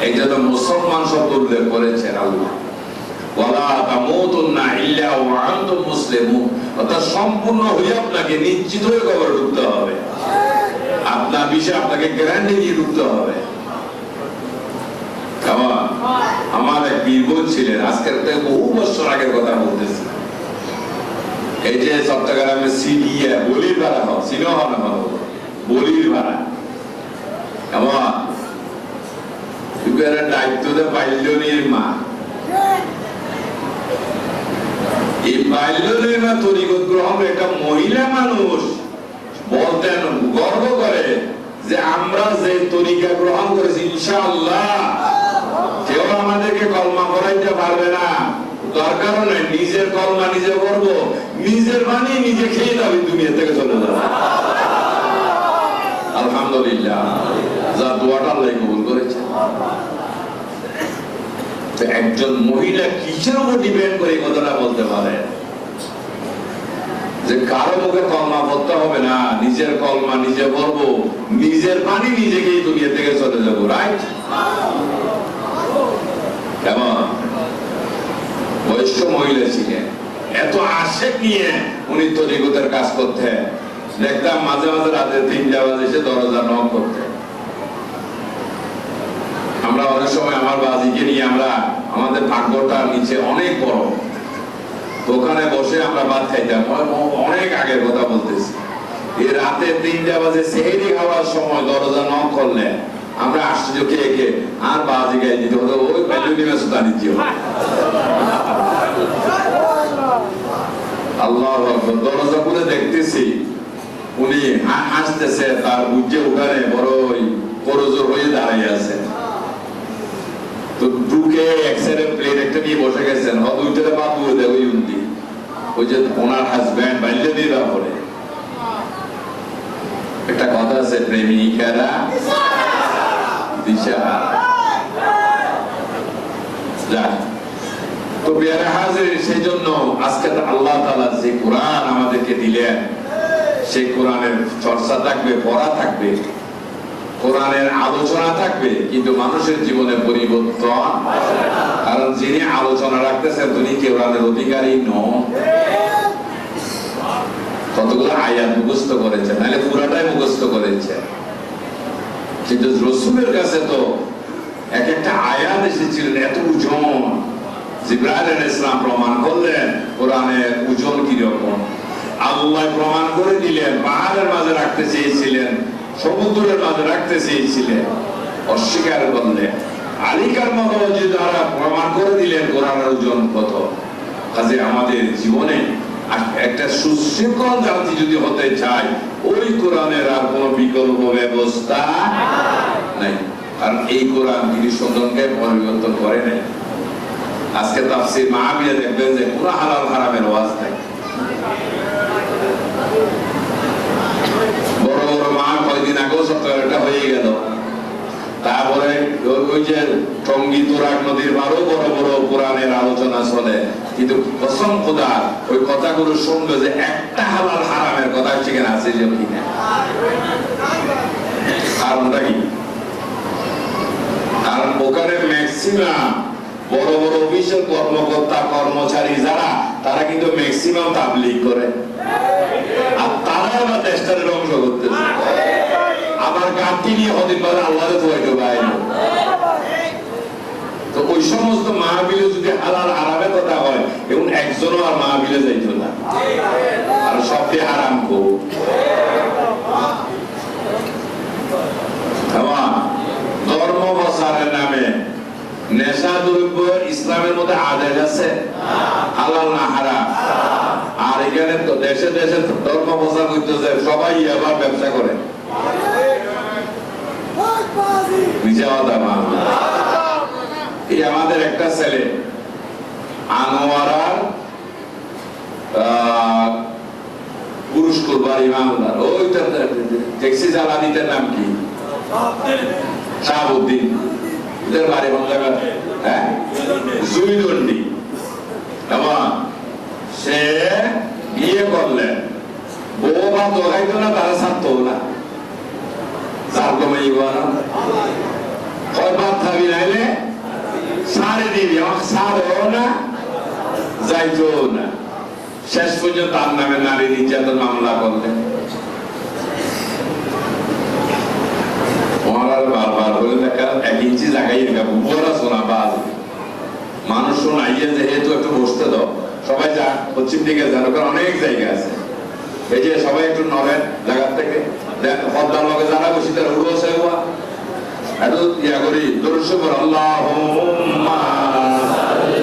এই জন্য মুসলমান শব্দ উল্লেখ করেছেন আল্লাহ, ওয়ালা তামুতুন্না ইল্লা ওয়া আনতুম মুসলিমুন। অর্থাৎ সম্পূর্ণ হয়ে আপনাকে নিশ্চিত হয়ে কবরে ঢুকতে হবে। আপনার বিষয়ে আপনাকে গ্যারান্টি দিয়ে ঢুকতে হবে। আমার এক বীর ছিলেন, আজকের থেকে বহু বছর আগের কথা বলতেছি। এই যে চট্টগ্রামের সিডিয়া বলির ভাড়া হয়, সিনেমা হয় না, বলির ভাড়া। কেমন যুগের দায়িত্ব বাল্যনীর মা। এই বাল্যনীর মা তরিকত গ্রহণ একটা মহিলা মানুষ বলতেন গর্ব করে যে আমরা যে তরিকা গ্রহণ করেছি ইনশাআল্লাহ কেউ আমাদেরকে কলমা পড়াইতে পারবে না, দরকার নেই, নিজের কলমা নিজে করবো, নিজের বাণী নিজে খেয়ে যাবে, দুনিয়া থেকে চলে যাবে। আলহামদুলিল্লাহ, যা দোয়াটা আল্লাহ কবুল করেছে। একজন মহিলা কিসের উপর ডিপেন্ড করে এই কথাটা বলতে পারে যে কারো মুখে কলমা পড়তে হবে না, নিজের কলমা নিজে করবো, নিজের বাণী নিজেকেই দুনিয়া থেকে চলে যাবো, রাইট? কেমন বয়স্ক মহিলা ছিলেন, এত আশেক নিয়ে উনি তরিকতের কাজ করতেন। দেখতাম মাঝে মাঝে রাতে 3টা বাজে এসে দরজা নক করতে। আমরা অনেক সময় আমার বাজিকে নিয়ে আমরা আমাদের ভাগ্যটা নিচে অনেক বড়, দোকানে বসে আমরা ভাত খাইতাম, অনেক আগের কথা বলতেছি। এই রাতে 3টা বাজে সেহরি খাওয়ার সময় দরজা নক করলে আমরা আশ্চর্য খেয়ে খেয়ে আর বাজি গাই দিতে হতো, ওই বেলুনিমে সুতা নিতে হতো। আল্লাহু আকবার, দরজা খুলে দেখতেছি উনি হাসতেছে, তার বুঝে ওখানে বড়ই করজোর হয়ে দাঁড়াই আছে। তো ঢুকে এক্সের প্লেট একটা নিয়ে বসে গেছেন, হয়তো ওইটাতে বাদ দিয়ে দেয় ওই উন্দি, ওই যে ওনার হাজব্যান্ড বাইলে দিয়ে দেওয়া পরে। একটা কথা আছে, প্রেমিকারা দিশা যায়। তো পেয়ারা হাজির, সেই জন্য আজকে আল্লাহ তাআলা যে কোরআন আমাদেরকে দিলেন, সেই কোরআনের চর্চা থাকবে, পড়া থাকবে, কোরআনের আলোচনা থাকবে, কিন্তু মানুষের জীবনে পরিবর্তন। কারণ যিনি আলোচনা রাখতেছেন তিনি কোরআনের অধিকারী নন। কতগুলো আয়াত মুখস্থ করেছে, নাহলে পুরাটাই মুখস্থ করেছে, কিন্তু রাসূলের কাছে তো এক একটা আয়াত এসেছিলেন এত ওজন। জিবরাইল আলাইহিস সালাম প্রমাণ করলেন কোরআনের ওজন কি রকম। আল্লাহ প্রমাণ করে দিলেন, পাহাড়ের মাঝে রাখতে চেয়েছিলেন, সমুদ্রের মাঝে রাখতে চেয়েছিলেন, অস্বীকার করলেন। আলিকার মতো যে দ্বারা প্রমাণ করে দিলেন কোরআনের ওজন কত। কাজে আমাদের জীবনে একটা সুশৃঙ্খল জাতি যদি হতে চায়, ওই কোরআনের আর কোন বিকল্প ব্যবস্থা নাই। কারণ এই কোরআন তিনি সন্তানকে পরিবর্তন করে নাই। আজকে তাফসীর মাহফিলে দেখবেন যে পুরো হালাল হারামের ওয়াজ নাই। বড় বড় মা কয়েকদিন আগেও সপ্তাহটা হয়ে গেল, তারপরে ওই যে টঙ্গী তুরাগ নদীর আরো বড় বড় কোরআনের আলোচনা চলে, কিন্তু কসম খোদা ওই কথাগুলো শুনবে যে একটা হালাল হারামের কথা সেখানে আছে যে কিনা। কারণটা কি? কারণ ওখানে ম্যাক্সিমাম বড় বড় অফিসের কর্মকর্তা কর্মচারী যারা, তারা কিন্তু ম্যাক্সিমাম তাবলীগ করে, আর তারা আবার দেশটার ধ্বংস করতেছে। আবার গাঁটি নিয়ে হদিন বাজার আল্লাহরে ধোয়াইতে বাইরে। তো ওই সমস্ত মাহফিলে যদি হালাল হারামের কথা হয়, এবং একজনও আর মাহফিলে যাইতো না, আর সবটি হারাম কো। ধর্ম প্রচারের নামে নেশা দ্রব্য ইসলামের মধ্যে আদেশ আছে, হালাল না হারাম। আর এখানে তো দেশে দেশে ধর্ম প্রচার করতেছে, সবাই আবার ব্যবসা করে। এই আমাদের একটা ছেলে আনোয়ারার পুরস্কার বাড়ি মামলার, ওইটা ট্যাক্সি চালানিটার নাম কি? শাহাবুদ্দিন। এদের বাড়ি কোন জায়গা? হ্যাঁ, জুইদন্ডি। সে বিয়ে করলেন, বউ বা দোহাইতো না, তারা ছাড়তো না। চার কমে কয়বার থাকি নাইলে সারে দিবি, আমাকে ছাড়ো না, যাইতো না। শেষ পর্যন্ত তার নামে নারী নির্যাতন মামলা করলেন। বারবার বলে দেখা 1 ইঞ্চি জায়গায় বড় শোনা বাজ মানুষ শোনাইয়ে যেহেতু একটু বসতে দাও, সবাই যা পশ্চিম দিকে যান, ওখানে অনেক জায়গা আছে। এই যে সবাই একটু নড়েন জায়গার থেকে, পদ্মার লগে যারা বসি তারা উড়ো আছে, এত ইয়া করি দরুদ শরীফ আল্লাহুম্মা সাল্লি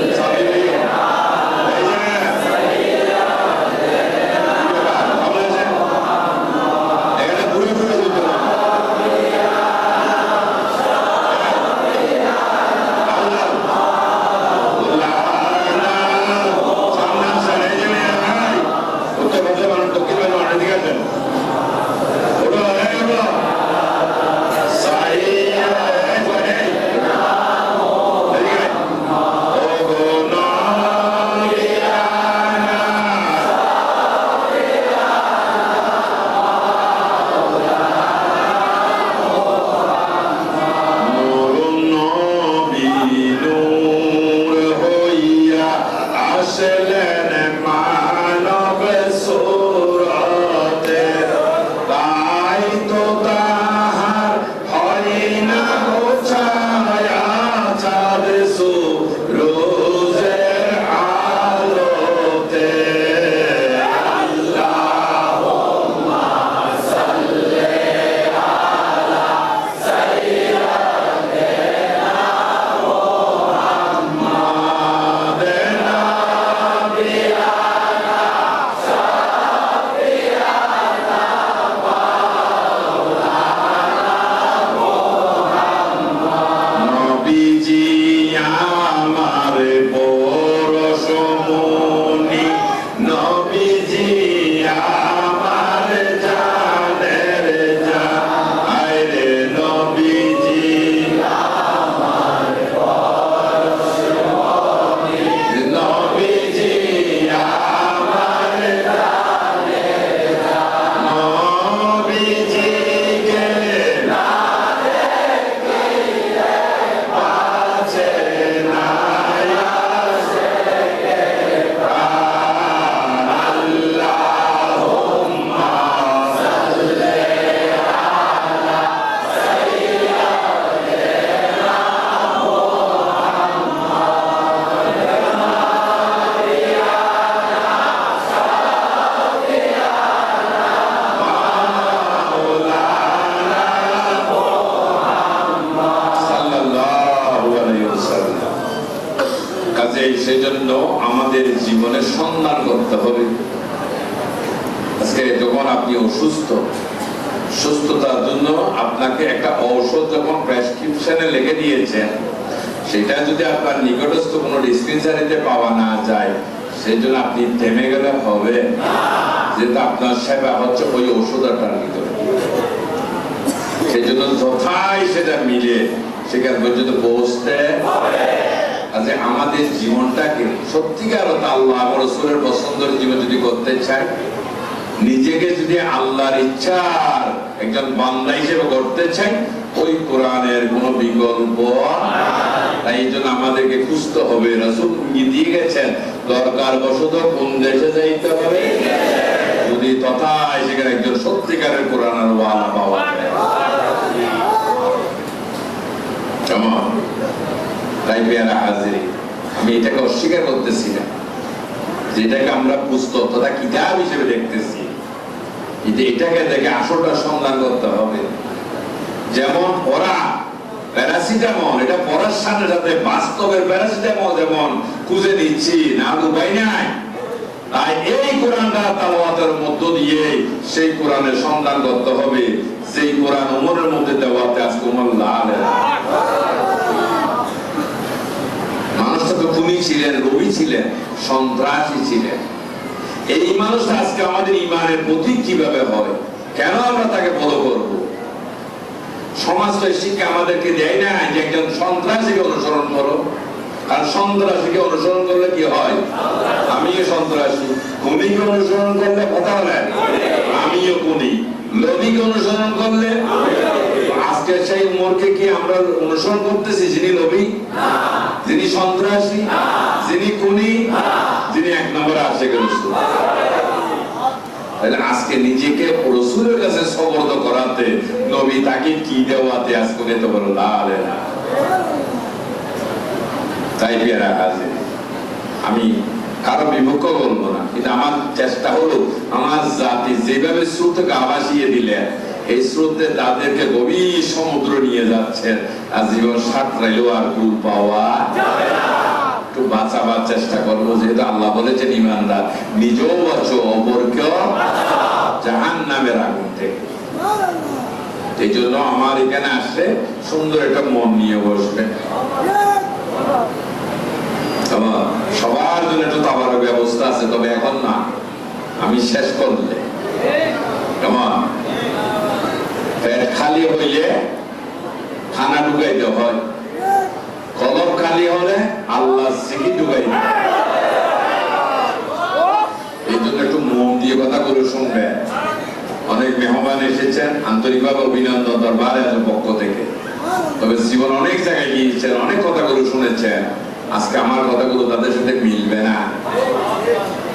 সেজন্য আমাদের জীবনে সম্মান করতে হবে। আজকে যখন আপনি অসুস্থ, সুস্থতার জন্য আপনাকে একটা ঔষধ যখন প্রেসক্রিপশনে লিখে দিয়েছেন, সেটা যদি আপনার নিকটস্থ কোনো ডিসপেন্সারিতে পাওয়া না যায়, সেই জন্য আপনি থেমে গেলে হবে, যেটা আপনার সেবা হচ্ছে ওই ঔষধটার ভিতরে। সেই জন্য যথাই সেটা মিলে সেখান পর্যন্ত পৌঁছতে হবে। আজ আমাদের জীবনটাকে সত্যিকার আল্লাহ এবং রাসূলের পছন্দের জীবন যদি করতে চাই, নিজেকে যদি আল্লাহর ইচ্ছার একজন বান্দা হিসেবে করতে চাই, ওই কোরআনের কোনো বিকল্প তাই এই জন্য আমাদেরকে খুঁজতে হবে। রাসূল দিয়ে গেছেন দরকার বশত কোন দেশে যাইতে হবে, যদি তথায় সেখানে একজন সত্যিকারের কোরআনের ওয়ালা পাওয়া যায়। কেমন? তাই পেয়ারা হাজিরি, আমি এটাকে অস্বীকার করতেছি না, যেটাকে আমরা পুস্তক তথা কিতাব হিসেবে দেখতেছি, এটাকে দেখে আসলটা সন্ধান করতে হবে। যেমন পড়া প্যারাসিটামল, এটা পড়ার সাথে সাথে বাস্তবের প্যারাসিটামল যেমন খুঁজে নিচ্ছি, না উপায় নাই। তাই এই কোরআনটা তালাওয়াতের মধ্য দিয়ে সেই কোরআনের সন্ধান করতে হবে, সেই কোরআন ওমরের মধ্যে দেওয়াতে আজকে ওমর লাল। মানুষটা তো খুনি ছিলেন, রবি ছিলেন, সন্ত্রাসী ছিলেন। এই মানুষটা আজকে আমাদের ইমানের প্রতীক কিভাবে হয়? কেন আমরা তাকে ফলো করব? সমাজ তো শিক্ষা আমাদেরকে দেয় না যে একজন সন্ত্রাসীকে অনুসরণ করো, আর সন্ত্রাসীকে অনুসরণ করলে কি হয়? আমিও সন্ত্রাসী। খুনিকে অনুসরণ করলে কথা বলেন আমিও খুনি। লোভীকে অনুসরণ করলে আজকে সেই উমরকে কি আমরা অনুসরণ করতেছি? যিনি লোভী, যিনি সন্ত্রাসী, যিনি খুনি, যিনি এক নম্বরে আশিক রাসূল। তাহলে আজকে নিজেকে রাসূলের কাছে সবর্দ করাতে নবী তাকে কি দেওয়াতে আজকে নিতে বলো লালে না। তাই পেয়ারা হাজির, আমি কারো বিপক্ষ বলবো না, কিন্তু আমার চেষ্টা হলো আমার জাতি যেভাবে সুর থেকে আবাসিয়ে দিলেন এই স্রোতে তাদেরকে গভীর সমুদ্র নিয়ে যাচ্ছেন, আর জীবন সাঁতরাইলেও আর কুল পাওয়া যাবে না। একটু বাঁচাবার চেষ্টা করবো, যেহেতু আল্লাহ বলেছেন ইমানদার নিজেও বাঁচো, অপরকেও জাহান্নামের আগুন থেকে। এই জন্য আমার এখানে আসলে সুন্দর একটা মন নিয়ে বসবে। সবার জন্য একটু তাবার ব্যবস্থা আছে, তবে এখন না, আমি শেষ করলে কেমন পেট খালি হইলে খানা ঢুকাইতে হয়, কলব খালি হলে আল্লাহ জিকির ঢুকাইতে। এই জন্য একটু মন দিয়ে কথা করে শুনবে। অনেক মেহমান এসেছেন, আন্তরিকভাবে অভিনন্দন দরবারে পক্ষ থেকে। তবে জীবন অনেক জায়গায় গিয়েছেন, অনেক কথা করে শুনেছেন, আজকে আমার কথাগুলো তাদের সাথে মিলবে না,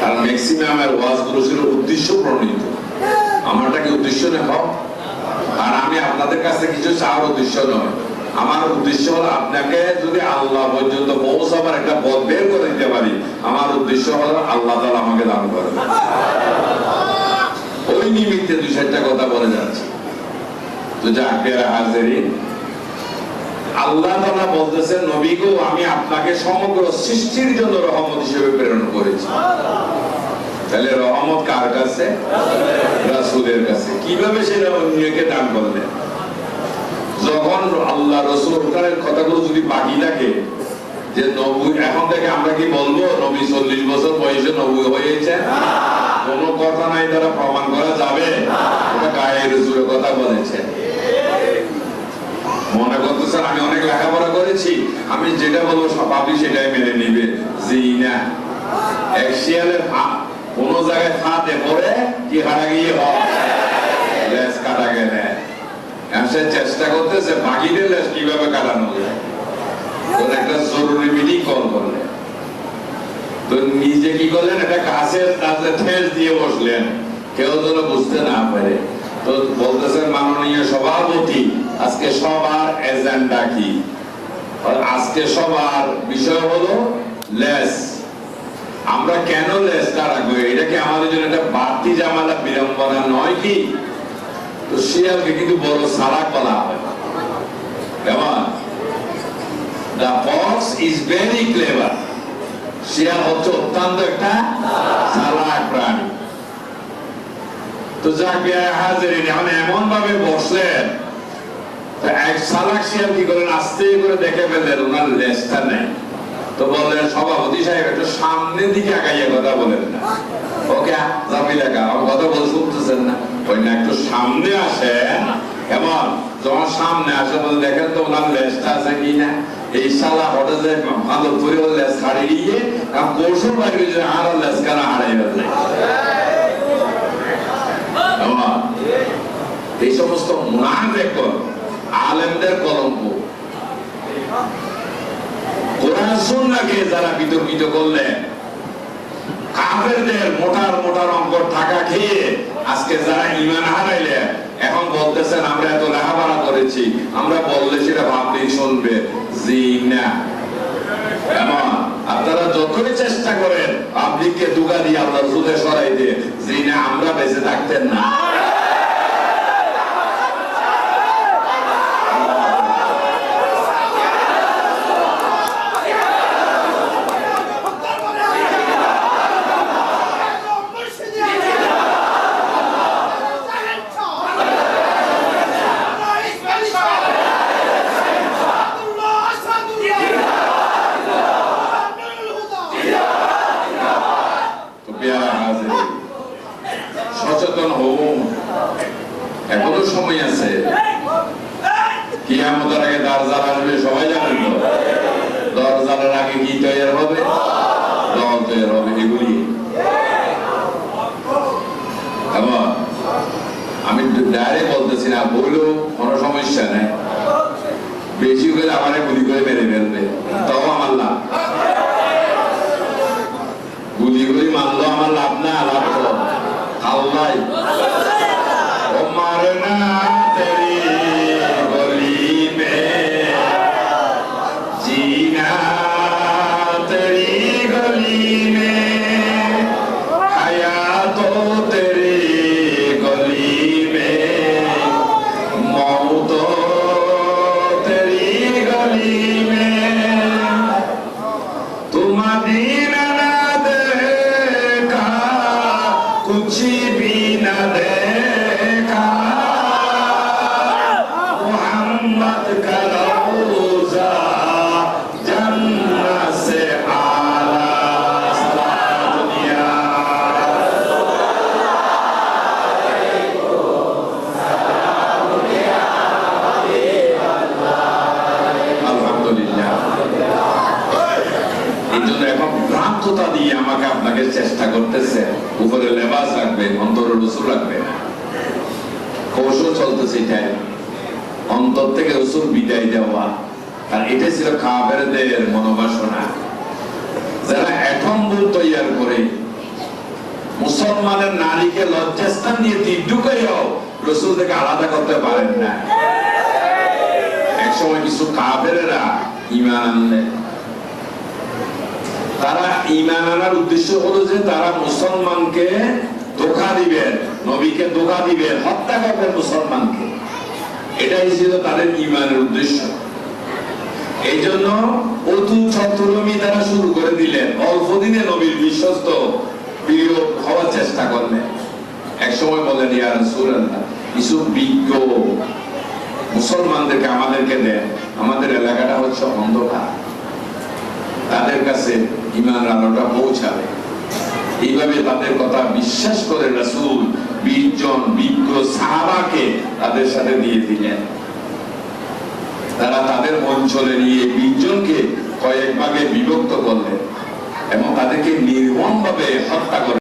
কারণ ম্যাক্সিমামের ওয়াজগুলো ছিল উদ্দেশ্য প্রণীত। আমারটা কি উদ্দেশ্য দেখো, আর আমি আপনাদের কাছে কিছু চাওয়ার উদ্দেশ্য নয়। আমার উদ্দেশ্য হলো আপনাকে যদি আল্লাহ পর্যন্ত পৌঁছাবার একটা পথ বের করে দিতে পারি, আমার উদ্দেশ্য হলো আল্লাহ তাআলা আমাকে দান করবে। ওই নিমিত্তে দুই চারটা কথা বলে যাচ্ছে। তো যাকে হাজিরিন, আল্লাহ তাআলা বলতেছেন, নবী গো, আমি আপনাকে সমগ্র সৃষ্টির জন্য রহমত হিসেবে প্রেরণ করেছি। তাহলে রহমত কার কাছে? রাসূলের কাছে। কিভাবে সেটা অন্যকে দান করলেন? যখন আল্লাহ রাসূলের কথাগুলো যদি বাকি থাকে, যে নবী এখন থেকে আমরা কি বলবো নবী 40 বছর বয়সে নবী হয়েছে? কোনো কথা নাই দ্বারা প্রমাণ করা যাবে। এটা গায়ের জোরে কথা বলেছে। মনে করতেছেন আমি অনেক লেখাপড়া করেছি, আমি যেটা বলবো সব আপনি সেটাই মেনে নিবে। জি না, এক শিয়ালের কোন জায়গায় ফাঁদে পড়ে কি হারা গিয়ে লেজ কাটা গেলে সে চেষ্টা করতেছে বাকিদের লেজ কিভাবে কাটানো যায়। একটা জরুরি মিটিং কল করলেন, তো নিজে কি করলেন, একটা গাছের তাতে ঠেস দিয়ে বসলেন, কেউ যেন বুঝতে না পারে। তো বলতেছেন, মাননীয় সভাপতি, আজকে সবার এজেন্ডা কি? আজকে সবার বিষয় হলো লেস। আমরা কেন লেসটা রাখবো? এটা কি আমাদের জন্য একটা বাড়তি জামালা বিড়ম্বনা নয় কি? তো শিয়ালকে কিন্তু বড় সালাক বলা হয়। কেমন? The fox is very clever. শিয়াল হচ্ছে অত্যন্ত একটা চালাক প্রাণী। তো যাকে হাজিরিন, এখন এমন ভাবে বসলেন, এক চালাক শিয়াল কি করেন, আস্তে করে দেখে ফেললেন ওনার লেজটা নেই। তো বললেন, সভাপতি সাহেব একটু সামনের দিকে আগাইয়া কথা বলেন না। ওকে যাবি লেখা, আমার কথা বলে শুনতেছেন না, ওই না একটু সামনে আসেন। কেমন? যখন সামনে আসে বলে দেখেন তো ওনার লেজটা আছে কিনা। এই শালা হঠাৎ যে মাদক করে লেজ হারিয়ে গিয়ে কৌশল বাইরে যে আর লেজ কেন হারাই ফেললে। এই সমস্ত মুনাফিক আলেমদের কলঙ্ক। কোরআন সুন্নাহকে যারা বিতর্কিত করলেন, কাফেরদের মোটার মোটার অঙ্ক টাকা খেয়ে আজকে যারা ঈমান হারাইলেন, এখন বলতেছেন আমরা এত লেখাপড়া করেছি, আমরা বললে সেটা ভাবলেই শুনবে। জি না, এমন আপনারা যতই চেষ্টা করেন পাবলিককে দুগা দিয়ে আল্লাহ রাসূলের সরাই দিয়ে, জি না, আমরা বেঁচে থাকতেন না। সচেতন হন, এখনো সময় আছে। কিয়ামতের আগে দাজ্জাল আসবে, সবাই জানেন তো। দাজ্জালের আগে কি তৈরি হবে? দল তৈরি হবে। এগুলি এমন আমি ডাইরেক্ট বলতেছি না, বললেও কোনো সমস্যা নেই। বেশি করে আমার গুলি করে মেরে ফেলবে, তাও আমার লাভ। গুলি গুলি মানলো আমার লাভ না, লাভ তো আল্লাহ। ও মারনা তেরি গলি মে, জিনা তেরি গলি মে, হায়াত তেরি গলি মে, এবং ভ্রান্ততা দিয়ে আমাকে আপনাকে চেষ্টা করতেছে, উপরে লেবাস রাখবে, অন্তরে রসুল রাখবে না। কৌশল চলতেছে এটাই, অন্তর থেকে রসুল বিদায় দেওয়া। আর এটা ছিল কাফেরদের মনোবাসনা। যারা অ্যাটম্বুল তৈয়ার করে মুসলমানের নারীকে লজ্জাস্থান দিয়ে তীর ঢুকাইয়াও রসুল থেকে আলাদা করতে পারেন না। একসময় কিছু কাফেরেরা ঈমান আনলেন। তারা ঈমান আনার উদ্দেশ্য হলো যে তারা মুসলমানকে ধোঁকা দিবেন, নবীকে ধোঁকা দিবেন, হত্যা করবেন মুসলমানকে। এটাই ছিল তাদের ঈমানের উদ্দেশ্য। এই জন্য অতু চতুরমি তারা শুরু করে দিলেন। অল্প দিনে নবীর বিশ্বস্ত প্রিয় হওয়ার চেষ্টা করলেন। এক সময় বলেন, ইয়া রাসূলুল্লাহ, কিছু বিজ্ঞ মুসলমানদেরকে আমাদেরকে দেন, আমাদের এলাকাটা হচ্ছে অন্ধকার, তাদের কাছে ঈমানের আলোটা পৌঁছাবে। এইভাবে তাদের কথা বিশ্বাস করে রাসূল 20 জন বিজ্ঞ সাহাবাকে তাদের সাথে দিয়ে দিলেন। তারা তাদের অঞ্চলে নিয়ে 20 জনকে কয়েক ভাগে বিভক্ত করলেন এবং তাদেরকে নির্মমভাবে হত্যা করলেন।